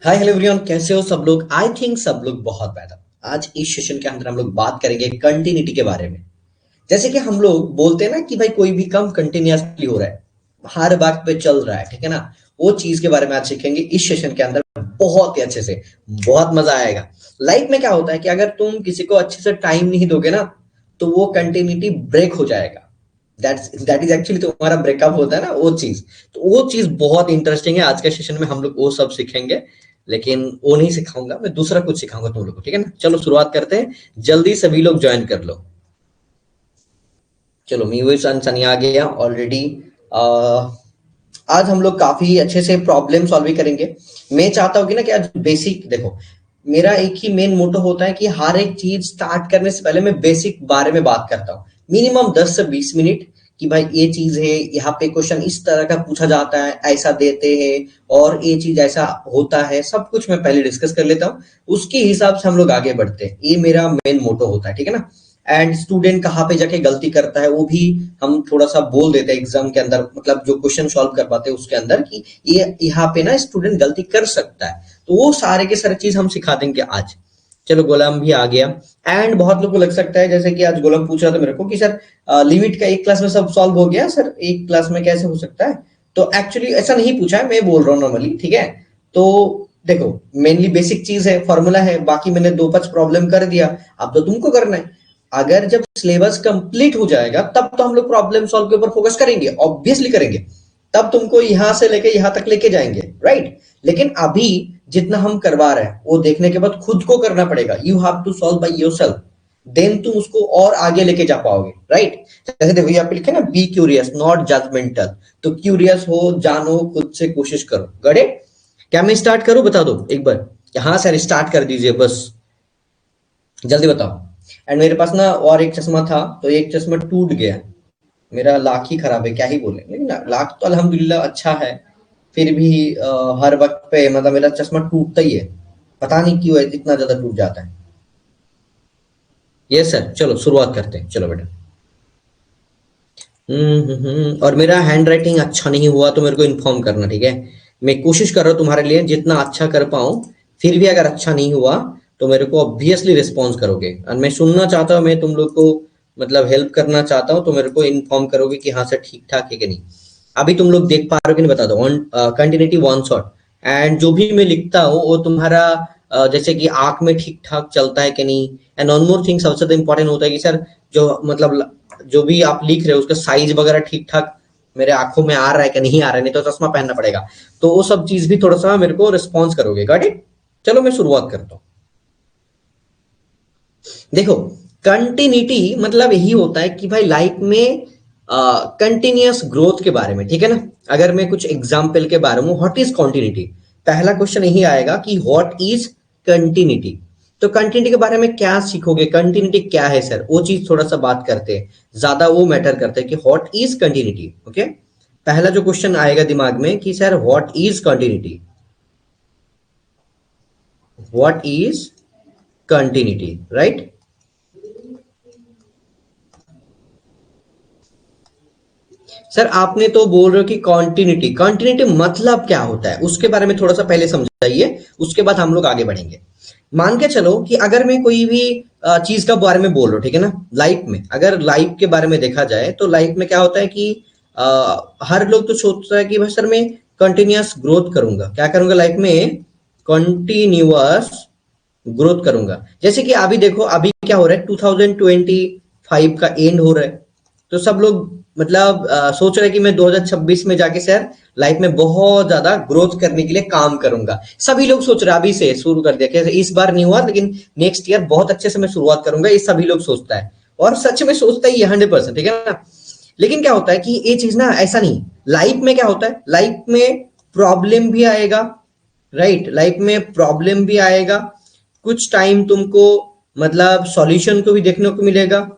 Hi hello everyone, कैसे हो सब लोग। आई थिंक सब लोग बहुत बेहतर। आज इस सेशन के अंदर हम लोग बात करेंगे कंटिन्यूटी के बारे में। जैसे कि हम लोग बोलते हैं ना कि भाई कोई भी काम कंटिन्यूअसली हो रहा है, हर बात पे चल रहा है, ठीक है ना। वो चीज के बारे में आज सीखेंगे इस सेशन के अंदर बहुत ही अच्छे से। बहुत मजा आएगा। लाइफ में क्या होता है कि अगर तुम किसी को अच्छे से टाइम नहीं दोगे ना, तो वो कंटिन्यूटी ब्रेक हो जाएगा। दैट इज एक्चुअली तुम्हारा ब्रेकअप होता है ना, वो चीज। तो वो चीज बहुत इंटरेस्टिंग है। आज के सेशन में हम लोग वो सब सीखेंगे, लेकिन वो नहीं सिखाऊंगा मैं, दूसरा कुछ सिखाऊंगा तुम लोग को, ठीक है ना। चलो शुरुआत करते हैं। जल्दी सभी लोग ज्वाइन कर लो। चलो मीवी सनी आ गया ऑलरेडी। आज हम लोग काफी अच्छे से प्रॉब्लम सॉल्व भी करेंगे। मैं चाहता हूँ कि ना कि आज बेसिक देखो, मेरा एक ही मेन मोटो होता है कि हर एक चीज स्टार्ट करने से पहले मैं बेसिक बारे में बात करता हूँ, मिनिमम 10 से 20 मिनट। कि भाई ये चीज है, यहाँ पे क्वेश्चन इस तरह का पूछा जाता है, ऐसा देते हैं, और ये चीज ऐसा होता है, सब कुछ मैं पहले डिस्कस कर लेता हूँ। उसके हिसाब से हम लोग आगे बढ़ते हैं। ये मेरा मेन मोटो होता है, ठीक है ना। एंड स्टूडेंट कहाँ पे जाके गलती करता है वो भी हम थोड़ा सा बोल देते हैं एग्जाम के अंदर, मतलब जो क्वेश्चन सॉल्व कर पाते हैं उसके अंदर, कि ये यहाँ पे ना स्टूडेंट गलती कर सकता है। तो वो सारे के सारे चीज हम सिखा देंगे आज। चलो गोलम भी आ गया। एंड बहुत लोग को लग सकता है, जैसे कि आज गोलम पूछ रहा था मेरे को कि सर लिमिट का एक क्लास में सब सॉल्व हो गया, सर एक क्लास में कैसे हो सकता है। तो एक्चुअली ऐसा नहीं पूछा है, मैं बोल रहा हूँ नॉर्मली, ठीक है। तो देखो, मेनली बेसिक चीज है, फॉर्मूला है, बाकी मैंने दो पांच प्रॉब्लम कर दिया। अब तो तुमको करना है। अगर जब सिलेबस कंप्लीट हो जाएगा तब तो हम लोग प्रॉब्लम सॉल्व के ऊपर फोकस करेंगे, ऑब्वियसली करेंगे। तब तुमको यहां से लेके यहां तक लेके जाएंगे, राइट। लेकिन अभी जितना हम करवा रहे हैं वो देखने के बाद खुद को करना पड़ेगा। You have to solve by yourself, then तुम उसको और आगे लेके जा पाओगे, राइट। जैसे देखो यहाँ पे लिखे ना, बी क्यूरियस नॉट जजमेंटल। तो क्यूरियस हो, जानो, खुद से कोशिश करो। गड़े, क्या मैं स्टार्ट करूं, बता दो एक बार। हाँ सर स्टार्ट कर दीजिए बस, जल्दी बताओ। एंड मेरे पास ना और एक चश्मा था, तो एक चश्मा टूट गया। मेरा लाख ही खराब है, क्या ही बोले, लेकिन ना लाख तो अल्हम्दुलिल्लाह अच्छा है। फिर भी हर वक्त पे मतलब मेरा चश्मा टूटता ही है। पता नहीं क्यों इतना ज्यादा टूट जाता है। ये सर चलो शुरुआत करते हैं, चलो बेटा। और मेरा हैंड राइटिंग अच्छा नहीं हुआ तो मेरे को इन्फॉर्म करना, ठीक है। मैं कोशिश कर रहा हूँ तुम्हारे लिए जितना अच्छा कर पाऊँ। फिर भी अगर अच्छा नहीं हुआ तो मेरे को ऑब्वियसली रिस्पॉन्स करोगे, और मैं सुनना चाहता हूँ, मैं तुम लोग को मतलब हेल्प करना चाहता हूँ, तो मेरे को इन्फॉर्म करोगे कि हाँ सर ठीक ठाक है कि नहीं। अभी तुम लोग देख पा रहे हो कि नहीं बता दो। Continuity one shot. एंड जो भी मैं लिखता हूँ वो तुम्हारा जैसे कि आंख में ठीक ठाक चलता है कि नहीं। एंड वन मोर थिंग, सबसे ज्यादा इंपॉर्टेंट होता है कि सर जो मतलब जो भी आप लिख रहे हो उसका साइज वगैरह ठीक ठाक मेरे आंखों में आ रहा है कि नहीं आ रहा है, नहीं तो चश्मा पहनना पड़ेगा। तो वो सब चीज भी थोड़ा सा मेरे को रिस्पॉन्स करोगे, गॉट इट। चलो मैं शुरुआत करता हूँ। देखो, कंटिन्यूटी मतलब यही होता है कि भाई लाइफ में कंटिन्यूअस ग्रोथ के बारे में, ठीक है ना। अगर मैं कुछ एग्जाम्पल के बारे में, व्हाट इज कंटिन्यूटी, पहला क्वेश्चन यही आएगा कि व्हाट इज कंटिन्यूटी। तो कंटिन्यूटी के बारे में क्या सीखोगे, कंटिन्यूटी क्या है सर, वो चीज थोड़ा सा बात करते हैं। ज्यादा वो मैटर करते हैं कि व्हाट इज कंटिन्यूटी, ओके। पहला जो क्वेश्चन आएगा दिमाग में कि sir what is continuity, what is continuity, right. Sir आपने तो बोल रहे हो कि कॉन्टिन्यूटी, कॉन्टिन्यूटी मतलब क्या होता है उसके बारे में थोड़ा सा पहले समझाइए, उसके बाद हम लोग आगे बढ़ेंगे। मान के चलो कि अगर मैं कोई भी चीज का बारे में बोल रहा हूँ, ठीक है ना। लाइफ में, अगर लाइफ के बारे में देखा जाए तो लाइफ में क्या होता है कि हर लोग तो सोचता है कि भाई सर मैं कंटिन्यूअस ग्रोथ करूंगा, क्या करूंगा लाइफ में, कंटिन्यूअस ग्रोथ करूंगा। जैसे कि अभी देखो, अभी क्या हो रहा है, 2025 का एंड हो रहा है। तो सब लोग मतलब सोच रहे हैं कि मैं 2026 में जाके सर लाइफ में बहुत ज्यादा ग्रोथ करने के लिए काम करूंगा। सभी लोग सोच रहे हैं, अभी से शुरू कर दिया कि इस बार नहीं हुआ लेकिन नेक्स्ट ईयर बहुत अच्छे से मैं शुरुआत करूंगा, ये सभी लोग सोचता है। और सच में सोचता ही है 100%, ठीक है ना। लेकिन क्या होता है कि ये चीज ना ऐसा नहीं। लाइफ में क्या होता है, लाइफ में प्रॉब्लम भी आएगा, राइट। लाइफ में प्रॉब्लम भी आएगा, कुछ टाइम तुमको मतलब सॉल्यूशन को भी देखने को मिलेगा,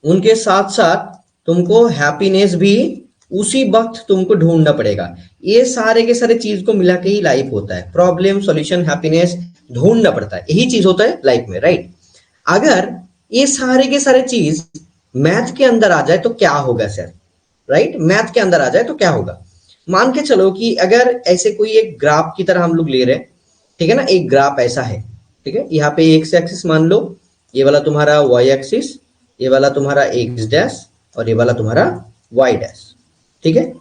उनके साथ साथ तुमको हैप्पीनेस भी उसी वक्त तुमको ढूंढना पड़ेगा। ये सारे के सारे चीज को मिला के ही लाइफ होता है, प्रॉब्लम सॉल्यूशन हैप्पीनेस ढूंढना पड़ता है, यही चीज होता है लाइफ में, राइट। अगर ये सारे के सारे चीज मैथ के अंदर आ जाए तो क्या होगा सर, राइट। मैथ के अंदर आ जाए तो क्या होगा। मान के चलो कि अगर ऐसे कोई एक ग्राफ की तरह हम लोग ले रहे हैं, ठीक है ना, एक ग्राफ ऐसा है, ठीक है, यहाँ पे एक्स एक्सिस मान लो, ये वाला तुम्हारा वाई एक्सिस, ये वाला तुम्हारा एक्स डैश और ये वाला तुम्हारा वाई डैश, ठीक है।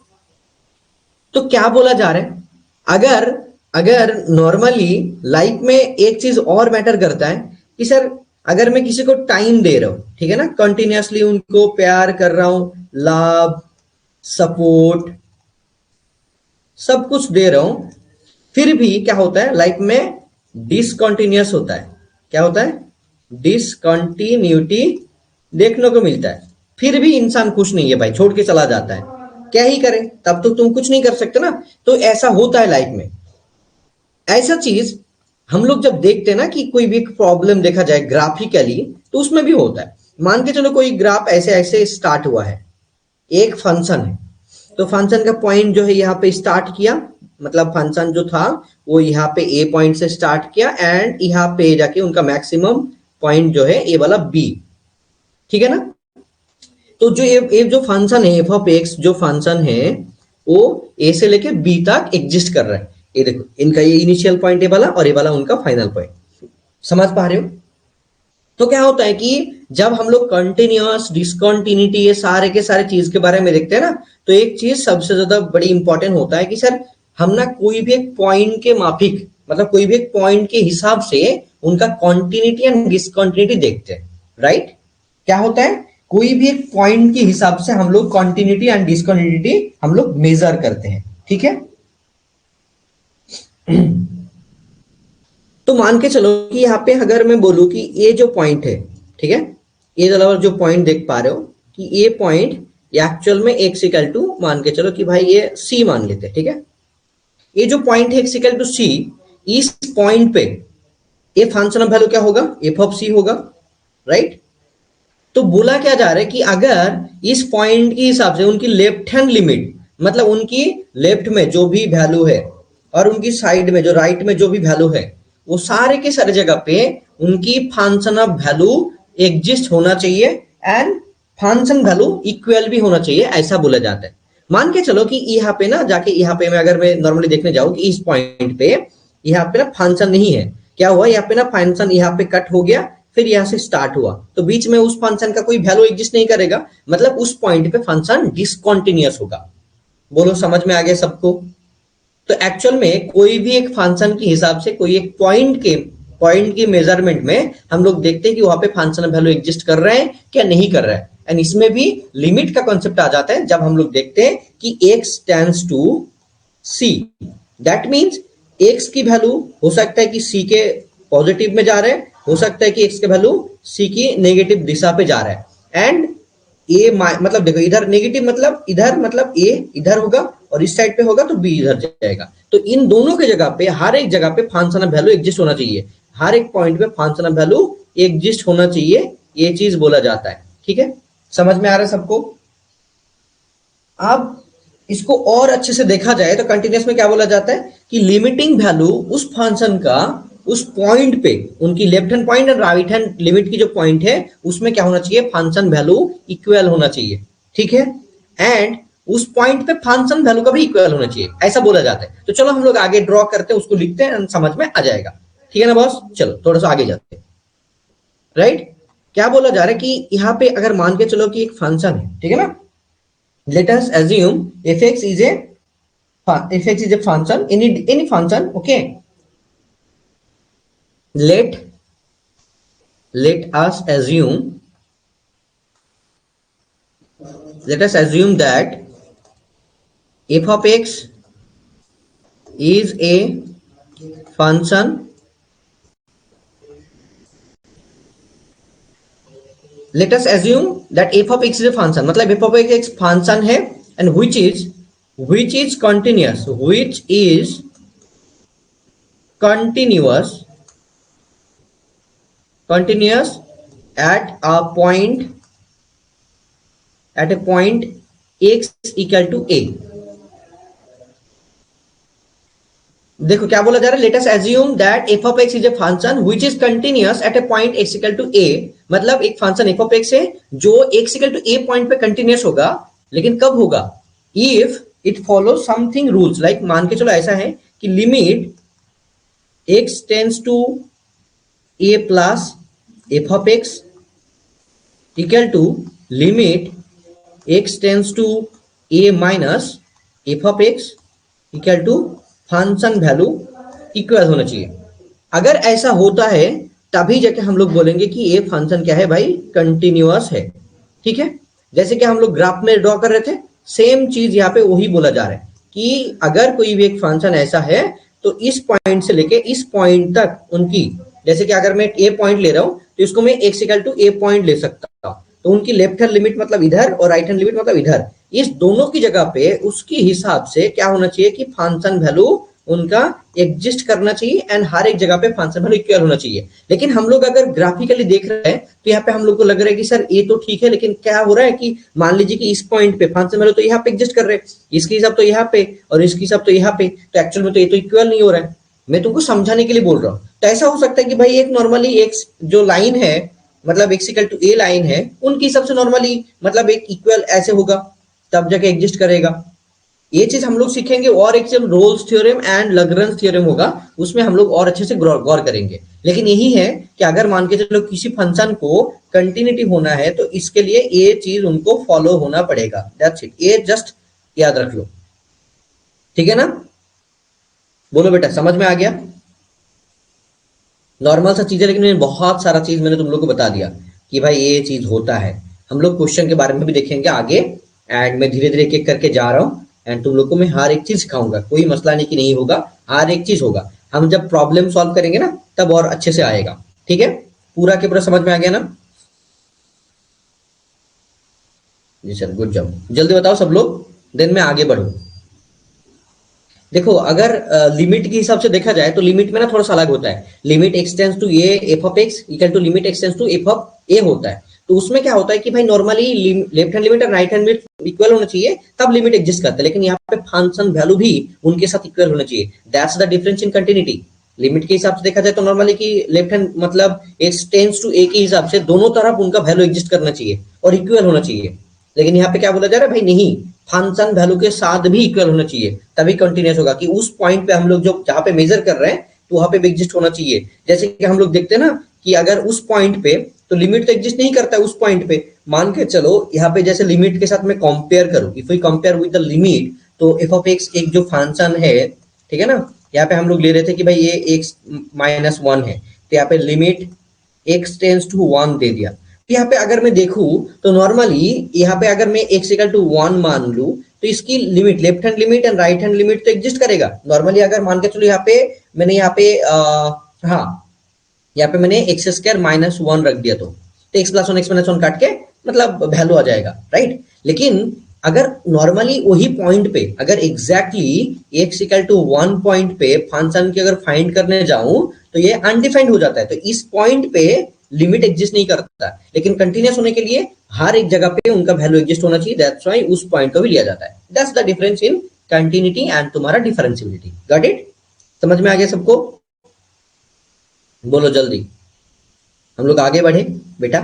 तो क्या बोला जा रहा है, अगर अगर नॉर्मली लाइफ में एक चीज और मैटर करता है कि सर अगर मैं किसी को टाइम दे रहा हूं, ठीक है ना, कंटिन्यूअसली उनको प्यार कर रहा हूं, लव, सपोर्ट, सब कुछ दे रहा हूं, फिर भी क्या होता है लाइफ में, डिसकंटिन्यूअस होता है। क्या होता है, डिसकंटिन्यूटी देखने को मिलता है। फिर भी इंसान खुश नहीं है भाई, छोड़ के चला जाता है। क्या ही करे, तब तो तुम कुछ नहीं कर सकते ना। तो ऐसा होता है लाइफ में। ऐसा चीज हम लोग जब देखते हैं ना कि कोई भी प्रॉब्लम देखा जाए ग्राफिकली, तो उसमें भी होता है। मान के चलो कोई ग्राफ ऐसे ऐसे स्टार्ट हुआ है, एक फंक्शन है, तो फंक्शन का पॉइंट जो है यहाँ पे स्टार्ट किया, मतलब फंक्शन जो था वो यहाँ पे ए पॉइंट से स्टार्ट किया एंड यहाँ पे जाके उनका मैक्सिमम पॉइंट जो है ए वाला बी, ठीक है ना। तो जो ये जो फंक्शन है एफ ऑफ एक्स, जो फंक्शन है वो ए से लेके बी तक एग्जिस्ट कर रहा है। ये देखो, इनका ये इनिशियल पॉइंट ए वाला और ये वाला उनका फाइनल पॉइंट। समझ पा रहे हो। तो क्या होता है कि जब हम लोग कंटिन्यूअस, डिसकंटिन्यूटी, ये सारे के सारे चीज के बारे में देखते हैं ना, तो एक चीज सबसे ज्यादा बड़ी इंपॉर्टेंट होता है कि सर हम ना कोई भी एक पॉइंट के माफिक, मतलब कोई भी एक पॉइंट के हिसाब से उनका कॉन्टिन्यूटी एंड डिसकंटिन्यूटी देखते हैं, राइट। क्या होता है, कोई भी एक पॉइंट के हिसाब से हम लोग कॉन्टिन्यूटी एंड डिसकंटिन्यूटी हम लोग मेजर करते हैं, ठीक है। तो मान के चलो कि यहाँ पे अगर मैं बोलूं कि ये जो पॉइंट है, ठीक है, ये वाला जो पॉइंट देख पा रहे हो कि ये पॉइंट एक्चुअल में एक्स इक्वल टू, मान के चलो कि भाई ये सी मान लेते हैं, ठीक है। ये जो पॉइंट है एक्स इक्वल टू सी, इस पॉइंट पे ये फंक्शन ऑफ वैल्यू क्या होगा, एफ ऑफ सी होगा, राइट। तो बोला क्या जा रहा है कि अगर इस पॉइंट के हिसाब से उनकी लेफ्ट हैंड लिमिट, मतलब उनकी लेफ्ट में जो भी वैल्यू है और उनकी साइड में जो राइट में जो भी वैल्यू है, वो सारे के सारे जगह पे उनकी फंक्शन ऑफ वैल्यू एग्जिस्ट होना चाहिए एंड फंक्शन वैल्यू इक्वल भी होना चाहिए, ऐसा बोला जाता है। मान के चलो कि यहाँ पे ना जाके, यहाँ पे मैं अगर मैं नॉर्मली देखने जाऊं कि इस पॉइंट पे यहाँ पे ना फंक्शन नहीं है, क्या हुआ यहाँ पे ना फंक्शन यहाँ पे कट हो गया, फिर यहाँ से स्टार्ट हुआ, तो बीच में उस फंक्शन का कोई वैल्यू एग्जिस्ट नहीं करेगा, मतलब उस पॉइंट पे फंक्शन डिसकंटिन्यूअस होगा। बोलो समझ में आ गया सबको। तो एक्चुअल में कोई भी एक फंक्शन के हिसाब से कोई एक पॉइंट की मेजरमेंट में हम लोग देखते हैं कि वहां पे फंक्शन वैल्यू एग्जिस्ट कर रहा है क्या नहीं कर रहा है। एंड इसमें भी लिमिट का कॉन्सेप्ट आ जाता है जब हम लोग देखते हैं कि x tends to c, that means x की वैल्यू हो सकता है कि c के पॉजिटिव में जा रहा है, हो सकता है कि x के वैल्यू c की नेगेटिव दिशा पे जा रहा है। एंड ए मतलब देखो, इधर नेगेटिव मतलब ए इधर होगा और इस साइड पे होगा तो बी इधर जाएगा। तो इन दोनों के जगह पे, हर एक जगह पे फंक्शन ऑफ वैल्यू एग्जिस्ट होना चाहिए, हर एक पॉइंट पे फंक्शन ऑफ वैल्यू एग्जिस्ट होना चाहिए, ये चीज बोला जाता है, ठीक है। समझ में आ रहा है सबको। अब इसको और अच्छे से देखा जाए तो कंटिन्यूअस में क्या बोला जाता है कि लिमिटिंग वैल्यू उस फंक्शन का उस पॉइंट पे, उनकी लेफ्ट हैंड पॉइंट और राइट हैंड लिमिट की जो पॉइंट है उसमें क्या होना चाहिए, फंक्शन वैल्यू इक्वल होना चाहिए, ठीक है। एंड उस पॉइंट पे फंक्शन वैल्यू का भी इक्वल होना चाहिए, ऐसा बोला जाता है। तो चलो हम लोग आगे ड्रॉ करते हैं, उसको लिखते हैं, समझ में आ जाएगा, ठीक है ना बॉस। चलो थोड़ा सा आगे जाते हैं, राइट। क्या बोला जा रहा है कि यहाँ पे अगर मान के चलो कि एक फंक्शन है, ठीक है ना, let us assume fx is a function, any function, okay. Let us assume that f of x is a function, let us assume that f of x is a function, मतलब f of x function है and which is continuous at a point x equal to a। देखो क्या बोला जा रहा है, let us assume that f of x is a function which is continuous at a point x equal to a, मतलब एक function f of x है जो x equal to a point पे कंटिन्यूअस होगा, लेकिन कब होगा, if it follow something rules, like मान के चलो ऐसा है कि limit x tends to a plus f of x equal to limit x tends to a minus f of x equal to function value equal होना चाहिए। अगर ऐसा होता है तभी जाके हम लोग बोलेंगे कि ये फंक्शन क्या है भाई, कंटिन्यूअस है। ठीक है, जैसे कि हम लोग ग्राफ में ड्रॉ कर रहे थे, सेम चीज यहाँ पे वही बोला जा रहा है कि अगर कोई भी एक फंक्शन ऐसा है तो इस पॉइंट से लेके इस पॉइंट तक उनकी, जैसे कि अगर मैं ए पॉइंट ले रहा हूं तो इसको मैं x equal to a point ले सकता हूं, तो उनकी लेफ्ट हैंड लिमिट मतलब इधर और राइट हैंड लिमिट मतलब इधर, इस दोनों की जगह पे उसके हिसाब से क्या होना चाहिए कि फंक्शन वैल्यू उनका एग्जिस्ट करना चाहिए एंड हर एक जगह पे फंक्शन वैल्यू इक्वल होना चाहिए। लेकिन हम लोग अगर ग्राफिकली देख रहे हैं तो यहाँ पे हम लोग को लग रहा है कि सर ये तो ठीक है, लेकिन क्या हो रहा है कि मान लीजिए कि इस पॉइंट पे फंक्शन वैल्यू तो यहाँ पे एग्जिस्ट कर रहे हैं, इसके हिसाब तो यहाँ पे और इसके हिसाब तो यहाँ पे, तो एक्चुअल में तो ये तो इक्वल नहीं हो रहा है। मैं तुमको समझाने के लिए बोल रहा हूँ। तो ऐसा हो सकता है कि भाई एक नॉर्मली एक्स जो लाइन है मतलब x equal to a line है, उनके हिसाब से नॉर्मली मतलब एक इक्वल ऐसे होगा तब जाके एग्जिस्ट करेगा। ये चीज हम लोग सीखेंगे, और एक चीज Rolle's theorem and Lagrange theorem होगा, उसमें हम लोग और अच्छे से गौर करेंगे। लेकिन यही है कि अगर मान के चलो किसी फंक्शन को कंटिन्यूटी होना है तो इसके लिए ये चीज उनको फॉलो होना पड़ेगा। दैट्स इट, ये जस्ट याद रख लो। ठीक है ना, बोलो बेटा समझ में आ गया? नॉर्मल सा चीज है, लेकिन मैंने बहुत सारा चीज मैंने तुम लोग को बता दिया कि भाई ये चीज होता है। हम लोग क्वेश्चन के बारे में भी देखेंगे आगे, एंड मैं धीरे धीरे एक एक करके जा रहा हूँ एंड तुम लोग को मैं हर एक चीज सिखाऊंगा। कोई मसला नहीं कि नहीं होगा, हर एक चीज होगा। हम जब प्रॉब्लम सॉल्व करेंगे ना तब और अच्छे से आएगा। ठीक है, पूरा के पूरा समझ में आ गया ना? जी सर, गुड जॉब। जल्दी बताओ सब लोग, देन मैं आगे बढ़ू। देखो अगर लिमिट के हिसाब से देखा जाए तो लिमिट में ना थोड़ा सा अलग होता है। Limit x tends to a f of x equal to limit x tends to f of a होता है। तो उसमें क्या होता है कि भाई नॉर्मली लेफ्ट हैंड लिमिट और राइट हैंड लिमिट इक्वल होना चाहिए तब लिमिट एग्जिस्ट करता है, लेकिन यहाँ पे फंक्शन वैल्यू भी उनके साथ इक्वल होना चाहिए। That's the difference in continuity. Limit के हिसाब से देखा जाए तो नॉर्मली कि लेफ्ट हैंड मतलब एक्स टेंस टू ए के हिसाब से दोनों तरफ उनका वैल्यू एग्जिस्ट करना चाहिए और इक्वल होना चाहिए। लेकिन यहाँ पे क्या बोला जा रहा है भाई, नहीं, फंक्शन वैल्यू के साथ भी इक्वल होना चाहिए तभी कंटिन्यूअस होगा। कि उस पॉइंट पे हम लोग जो जहां पे मेजर कर रहे हैं तो वहां पे भी एग्जिस्ट होना चाहिए। जैसे कि हम लोग देखते हैं ना कि अगर उस पॉइंट पे तो लिमिट तो एग्जिस्ट नहीं करता है उस पॉइंट पे। मान के चलो यहाँ पे जैसे लिमिट के साथ मैं कंपेयर करूं, if we compare with the limit, तो एफ ऑफ एक्स एक जो फंक्शन है, ठीक है ना, यहाँ पे हम लोग ले रहे थे कि भाई ये एक्स माइनस वन है, तो यहाँ पे limit x tends to one दे दिया। यहाँ पे अगर मैं देखूं तो नॉर्मली यहाँ पे अगर मैं एक्स इक्वल टू वन मान लूं तो इसकी limit left hand limit and right hand limit तो एग्जिस्ट करेगा नॉर्मली। अगर मान के चलो यहाँ पे मैंने यहाँ पे हाँ यहाँ पे मैंने एक्स स्क्वायर माइनस वन रख दिया, तो x plus one x minus one काट के मतलब वैल्यू आ जाएगा, राइट। लेकिन अगर नॉर्मली वही पॉइंट पे अगर exactly x equal to one point पे फंक्शन की अगर फाइंड करने जाऊं तो ये अनडिफाइंड हो जाता है। तो इस पॉइंट पे लिमिट एग्जिस्ट नहीं करता, लेकिन कंटिन्यूअस होने के लिए हर एक जगह पे उनका वैल्यू एग्जिस्ट होना चाहिए। दैट्स व्हाई उस पॉइंट को भी लिया जाता है। That's the difference in continuity and तुम्हारा डिफरेंशिएबिलिटी। Got it? समझ में आ गया सबको? बोलो जल्दी, हम लोग आगे बढ़े बेटा।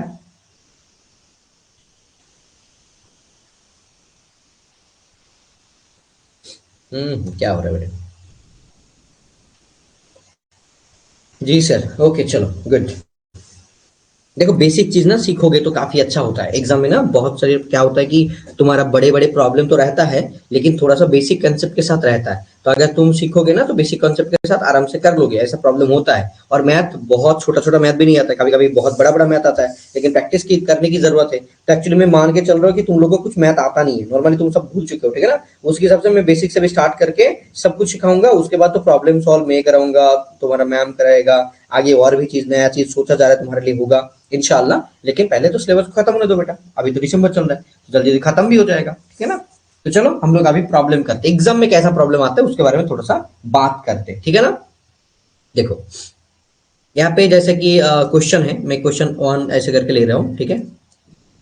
क्या हो रहा है बेटा? जी सर, ओके चलो गुड। देखो बेसिक चीज ना सीखोगे तो काफी अच्छा होता है। एग्जाम में ना बहुत सारे क्या होता है कि तुम्हारा बड़े बड़े प्रॉब्लम तो रहता है, लेकिन थोड़ा सा बेसिक कंसेप्ट के साथ रहता है। तो अगर तुम सीखोगे ना तो बेसिक कंसेप्ट के साथ आराम से कर लोगे। ऐसा प्रॉब्लम होता है। और मैथ बहुत छोटा छोटा मैथ भी नहीं आता है, कभी कभी बहुत बड़ा बड़ा मैथ आता है, लेकिन प्रैक्टिस की करने की जरूरत है। तो एक्चुअली मैं मान के चल रहा हूँ कि तुम लोगों को कुछ मैथ आता नहीं है, नॉर्मली तुम सब भूल चुके हो, ठीक है ना। उसके हिसाब से मैं बेसिक से भी स्टार्ट करके सब कुछ सिखाऊंगा। उसके बाद तो प्रॉब्लम सॉल्व मैं कराऊंगा, तुम्हारा मैम कराएगा। आगे और भी चीज नया चीज सोचा जा रहा है तुम्हारे लिए होगा इंशाल्लाह। लेकिन पहले तो सिलेबस खत्म होने दो बेटा, अभी तो दिसंबर चल रहा है, तो जल्दी जल्दी खत्म भी हो जाएगा, ठीक है ना। तो चलो हम लोग अभी प्रॉब्लम करते हैं, एग्जाम में कैसा प्रॉब्लम आता है उसके बारे में थोड़ा सा बात करते हैं, ठीक है ना। देखो यहाँ पे जैसे कि क्वेश्चन है, मैं क्वेश्चन वन ऐसे करके ले रहा हूँ, ठीक है।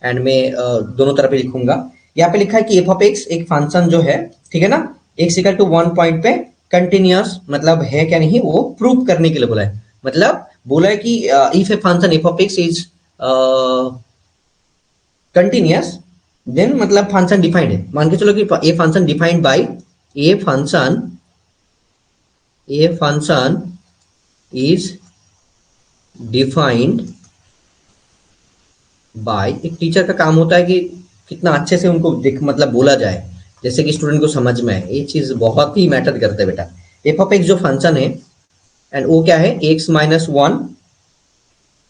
एंड मैं दोनों तरफ ही लिखूंगा। यहाँ पे लिखा है कि एफ ऑफ एक्स एक फंक्शन जो है, ठीक है ना, x equal to one point पे कंटिन्यूअस मतलब है क्या नहीं वो प्रूव करने के लिए बोला है। मतलब बोला है कि if a function f of x is continuous then मतलब फंक्शन डिफाइंड है, मान के चलो कि a function defined by a function is defined by, एक टीचर का काम होता है कि कितना अच्छे से उनको मतलब बोला जाए, जैसे कि स्टूडेंट को समझ में आए, ये चीज बहुत ही मैटर करता है बेटा। एफ ऑफ एक्स जो फंक्शन है एंड वो क्या है, एक्स माइनस वन,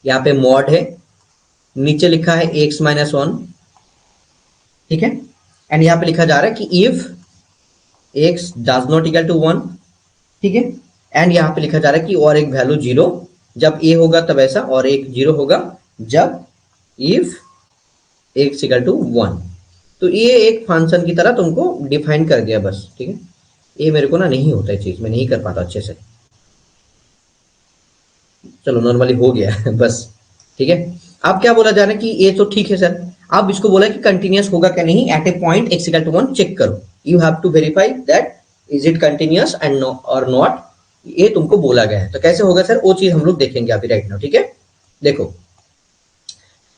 यहाँ पे मॉड है, नीचे लिखा है एक्स माइनस वन, ठीक है। एंड यहाँ पे लिखा जा रहा है कि if x does not equal to one, ठीक है। एंड यहाँ पे लिखा जा रहा है कि और एक वैल्यू जीरो, जब ए होगा तब ऐसा, और एक जीरो होगा जब if x equal to one. तो ये एक फंक्शन की तरह तुमको डिफाइन कर दिया बस, ठीक है। ये मेरे को ना नहीं होता है चीज, मैं नहीं कर पाता अच्छे से, चलो नॉर्मली हो गया है बस, ठीक है। अब क्या बोला जा रहा है कि ये तो ठीक है सर, अब इसको बोला कि कंटिन्यूअस होगा क्या नहीं, at a point x equal to one check करो, you have to verify that is it continuous and और नॉट, ये तुमको बोला गया है। तो कैसे होगा सर, वो चीज हम लोग देखेंगे अभी राइट नाउ, ठीक है। देखो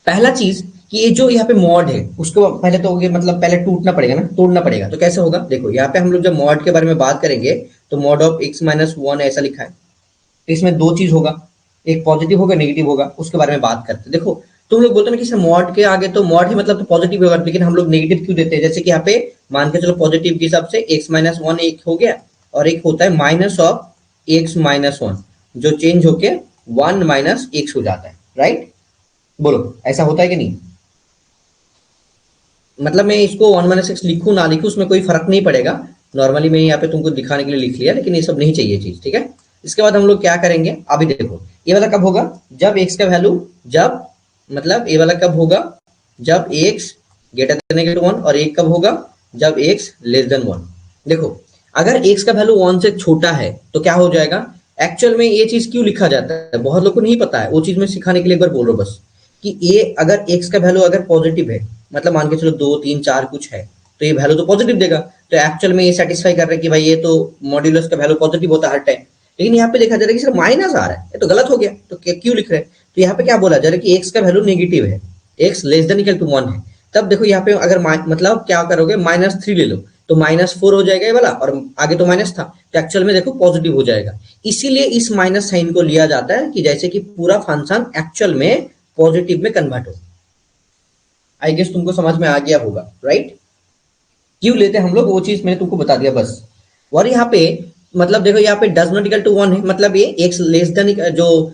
पहला चीज कि ये जो यहाँ पे मॉड है उसको पहले तो मतलब पहले टूटना पड़ेगा ना, तोड़ना पड़ेगा। तो कैसे होगा, देखो यहाँ पे हम लोग जब मॉड के बारे में बात करेंगे तो mod of x minus one ऐसा लिखा है, तो इसमें दो चीज होगा, एक पॉजिटिव होगा नेगेटिव होगा, उसके बारे में बात करते हैं। देखो तुम लोग बोलते हैं ना कि सर मॉड के आगे तो मॉड है मतलब तो पॉजिटिव होगा, लेकिन हम लोग नेगेटिव क्यों देते हैं, जैसे कि यहाँ पे मान के चलो पॉजिटिव के हिसाब से एक्स माइनस वन एक हो गया, और एक होता है minus of x minus one, जो चेंज होके वन माइनस एक्स हो जाता है, राइट। बोलो ऐसा होता है कि नहीं, मतलब मैं इसको वन माइनस एक्स लिखूं ना लिखूं उसमें कोई फर्क नहीं पड़ेगा, नॉर्मली मैं यहाँ पे तुमको दिखाने के लिए लिख लिया, लेकिन ये सब नहीं चाहिए चीज, ठीक है। इसके बाद हम लोग क्या करेंगे, अभी देखो ये वाला कब होगा, जब एक्स का वैल्यू, जब मतलब ये वाला कब होगा, जब x greater than equal to one, और एक कब होगा, जब एक्स लेस देन वन। देखो अगर एक्स का वैल्यू वन से छोटा है तो क्या हो जाएगा, एक्चुअल में ये चीज क्यों लिखा जाता है बहुत लोग को नहीं पता है, वो चीज मैं सिखाने के लिए एक बार बोल रहा हूँ बस, कि ये अगर एक्स का वैल्यू अगर पॉजिटिव है, मतलब मान के चलो दो तीन चार कुछ है, तो ये वैल्यू तो पॉजिटिव देगा, तो एक्चुअल में ये सेटिस्फाई कर रहा है कि भाई ये तो मॉड्यूलस का वैल्यू पॉजिटिव होता है हर टाइम। लेकिन यहाँ पे देखा जा रहा है कि सर माइनस आ रहा है, ये तो गलत हो गया, तो क्यों लिख रहे हैं, तो यहाँ पे क्या बोला जा रहा है कि एक्स का वैल्यू नेगेटिव है, x less than equal to one है, तब देखो यहाँ पे अगर मतलब क्या करोगे, माइनस थ्री ले लो तो माइनस फोर हो जाएगा ये वाला, और आगे तो माइनस था, तो एक्चुअल में देखो पॉजिटिव हो जाएगा। इसीलिए इस माइनस साइन को लिया जाता है कि जैसे कि पूरा फंक्शन एक्चुअल में पॉजिटिव में कन्वर्ट हो। आई गेस तुमको समझ में आ गया होगा, राइट। क्यों लेते हम लोग वो चीज मैंने तुमको बता दिया बस। और यहाँ पे मतलब देखो यहाँ पे does not equal to one है, मतलब ये एक्स लेस देन जो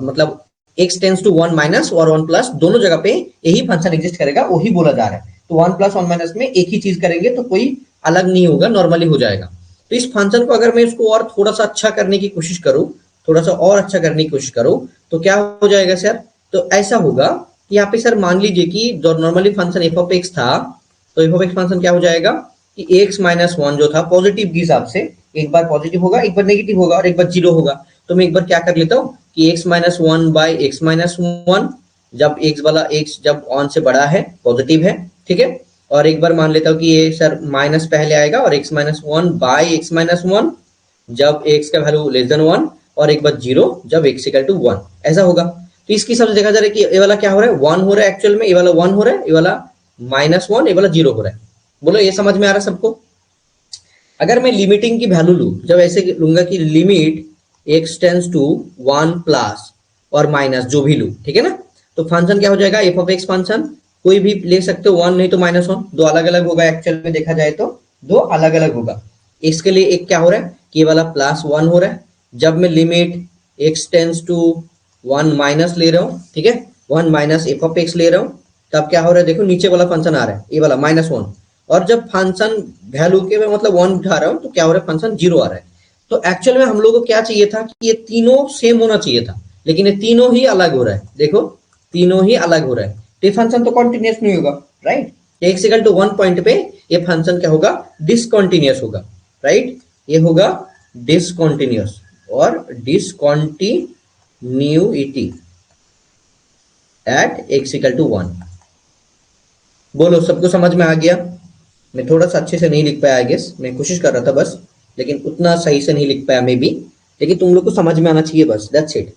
मतलब x tends to one minus और वन प्लस दोनों जगह पे यही फंक्शन एग्जिस्ट करेगा, वही बोला जा रहा है। तो वन प्लस वन माइनस में एक ही चीज करेंगे तो कोई अलग नहीं होगा, नॉर्मली हो जाएगा। तो इस फंक्शन को अगर मैं इसको और थोड़ा सा अच्छा करने की कोशिश करूं, थोड़ा सा और अच्छा करने की कोशिश करूं, तो क्या हो जाएगा सर, तो ऐसा होगा कि यहाँ पे सर मान लीजिए कि जो normally function f of x था, तो एफ ऑफ एक्स फंक्शन क्या हो जाएगा कि एक्स माइनस वन जो था पॉजिटिव के हिसाब से, एक बार पॉजिटिव होगा एक बार नेगेटिव होगा और एक बार जीरो होगा। तो मैं एक बार क्या कर लेता हूँ कि x minus one by x minus one, जब एक्स वाला एक्स जब वन से बड़ा है पॉजिटिव है, ठीक है। और एक बार मान लेता हूँ कि ये सर माइनस पहले आएगा, और x minus one by x minus one जब एक्स का वैल्यू लेस देन वन, और एक बार जीरो जब एक्स इक्वल टू वन, ऐसा होगा। तो इसके हिसाब से देखा जा रहा है कि ये वाला क्या हो रहा है, वन हो रहा है एक्चुअल में, ये वाला वन हो रहा है, ये वाला माइनस वन, ये वाला जीरो हो रहा है। बोलो ये समझ में आ रहा है सबको। अगर मैं लिमिटिंग की वैल्यू लूं, जब ऐसे लूंगा कि limit x tends to one plus और माइनस जो भी लूं, ठीक है ना, तो फंक्शन क्या हो जाएगा, एफ ऑफ एक्स फंक्शन कोई भी ले सकते हो, वन नहीं तो माइनस वन, दो अलग अलग होगा एक्चुअल में देखा जाए तो, दो अलग अलग होगा। इसके लिए एक क्या हो रहा है कि ये वाला प्लस वन हो रहा है, जब मैं limit x tends to one minus ले रहा हूँ, ठीक है, one minus f of x ले रहा हूँ, तब क्या हो रहा है देखो नीचे वाला फंक्शन आ रहा है ये वाला माइनस वन, और जब फंक्शन वैल्यू के मैं मतलब वन उठा रहा हूँ तो क्या हो रहा है, फंक्शन जीरो आ रहा है। तो एक्चुअल में हम लोग को क्या चाहिए था कि ये तीनों सेम होना चाहिए था, लेकिन ये तीनों ही अलग हो रहा है, देखो तीनों ही अलग हो रहा है, तो ये फंक्शन तो कॉन्टिन्यूस नहीं होगा, right. X equal to one point पे ये फंक्शन क्या होगा, डिसकॉन्टिन्यूस होगा, राइट, ये होगा डिसकॉन्टिन्यूस और discontinuity at x equal to one. बोलो सबको समझ में आ गया। मैं थोड़ा सा अच्छे से नहीं लिख पाया, आई गेस मैं कोशिश कर रहा था बस, लेकिन उतना सही से नहीं लिख पाया मे बी, लेकिन तुम लोग को समझ में आना चाहिए बस, दैट्स इट।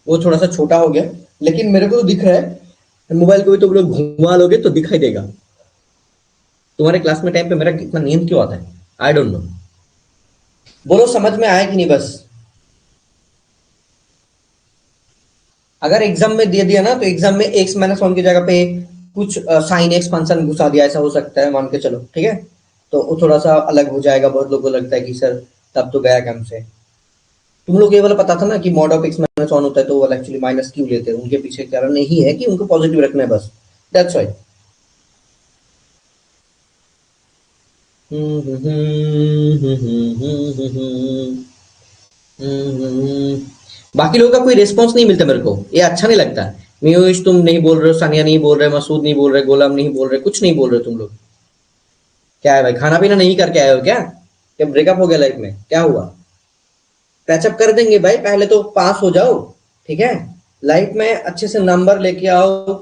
वो थोड़ा सा छोटा हो गया लेकिन मेरे को तो दिख रहा है मोबाइल को भी तुम लोग घुमा लोगे तो दिखाई देगा। तुम्हारे क्लास में टाइम पे मेरा कितना नींद क्यों आता है, आई डोंट नो। बोलो समझ में आया कि नहीं बस। अगर एग्जाम में दे दिया ना तो एग्जाम में एक्स माइनस वन की जगह पे कुछ साइन एक्स फंक्शन घुसा दिया, ऐसा हो सकता है मान के चलो, ठीक है। तो वो थोड़ा सा अलग हो जाएगा, बहुत लोगों को लगता है कि सर तब तो गया काम से। तुम लोग ये वाला पता था ना कि mod of x minus one होता है, तो वो एक्चुअली माइनस क्यों लेते हैं, उनके पीछे कारण यही है कि उनको पॉजिटिव रखना है बस, दैट्स वाई। बाकी लोगों का कोई रिस्पॉन्स नहीं मिलता मेरे को, ये अच्छा नहीं लगता। म्यूश तुम नहीं बोल रहे हो, सानिया नहीं बोल रहे, मसूद नहीं बोल रहे, गोलाम नहीं बोल रहे, कुछ नहीं बोल रहे तुम लोग। क्या है भाई, खाना पीना नहीं करके आए हो क्या? क्या ब्रेकअप हो गया लाइफ में, क्या हुआ? पैचअप कर देंगे भाई, पहले तो पास हो जाओ, ठीक है। लाइफ में अच्छे से नंबर लेके आओ,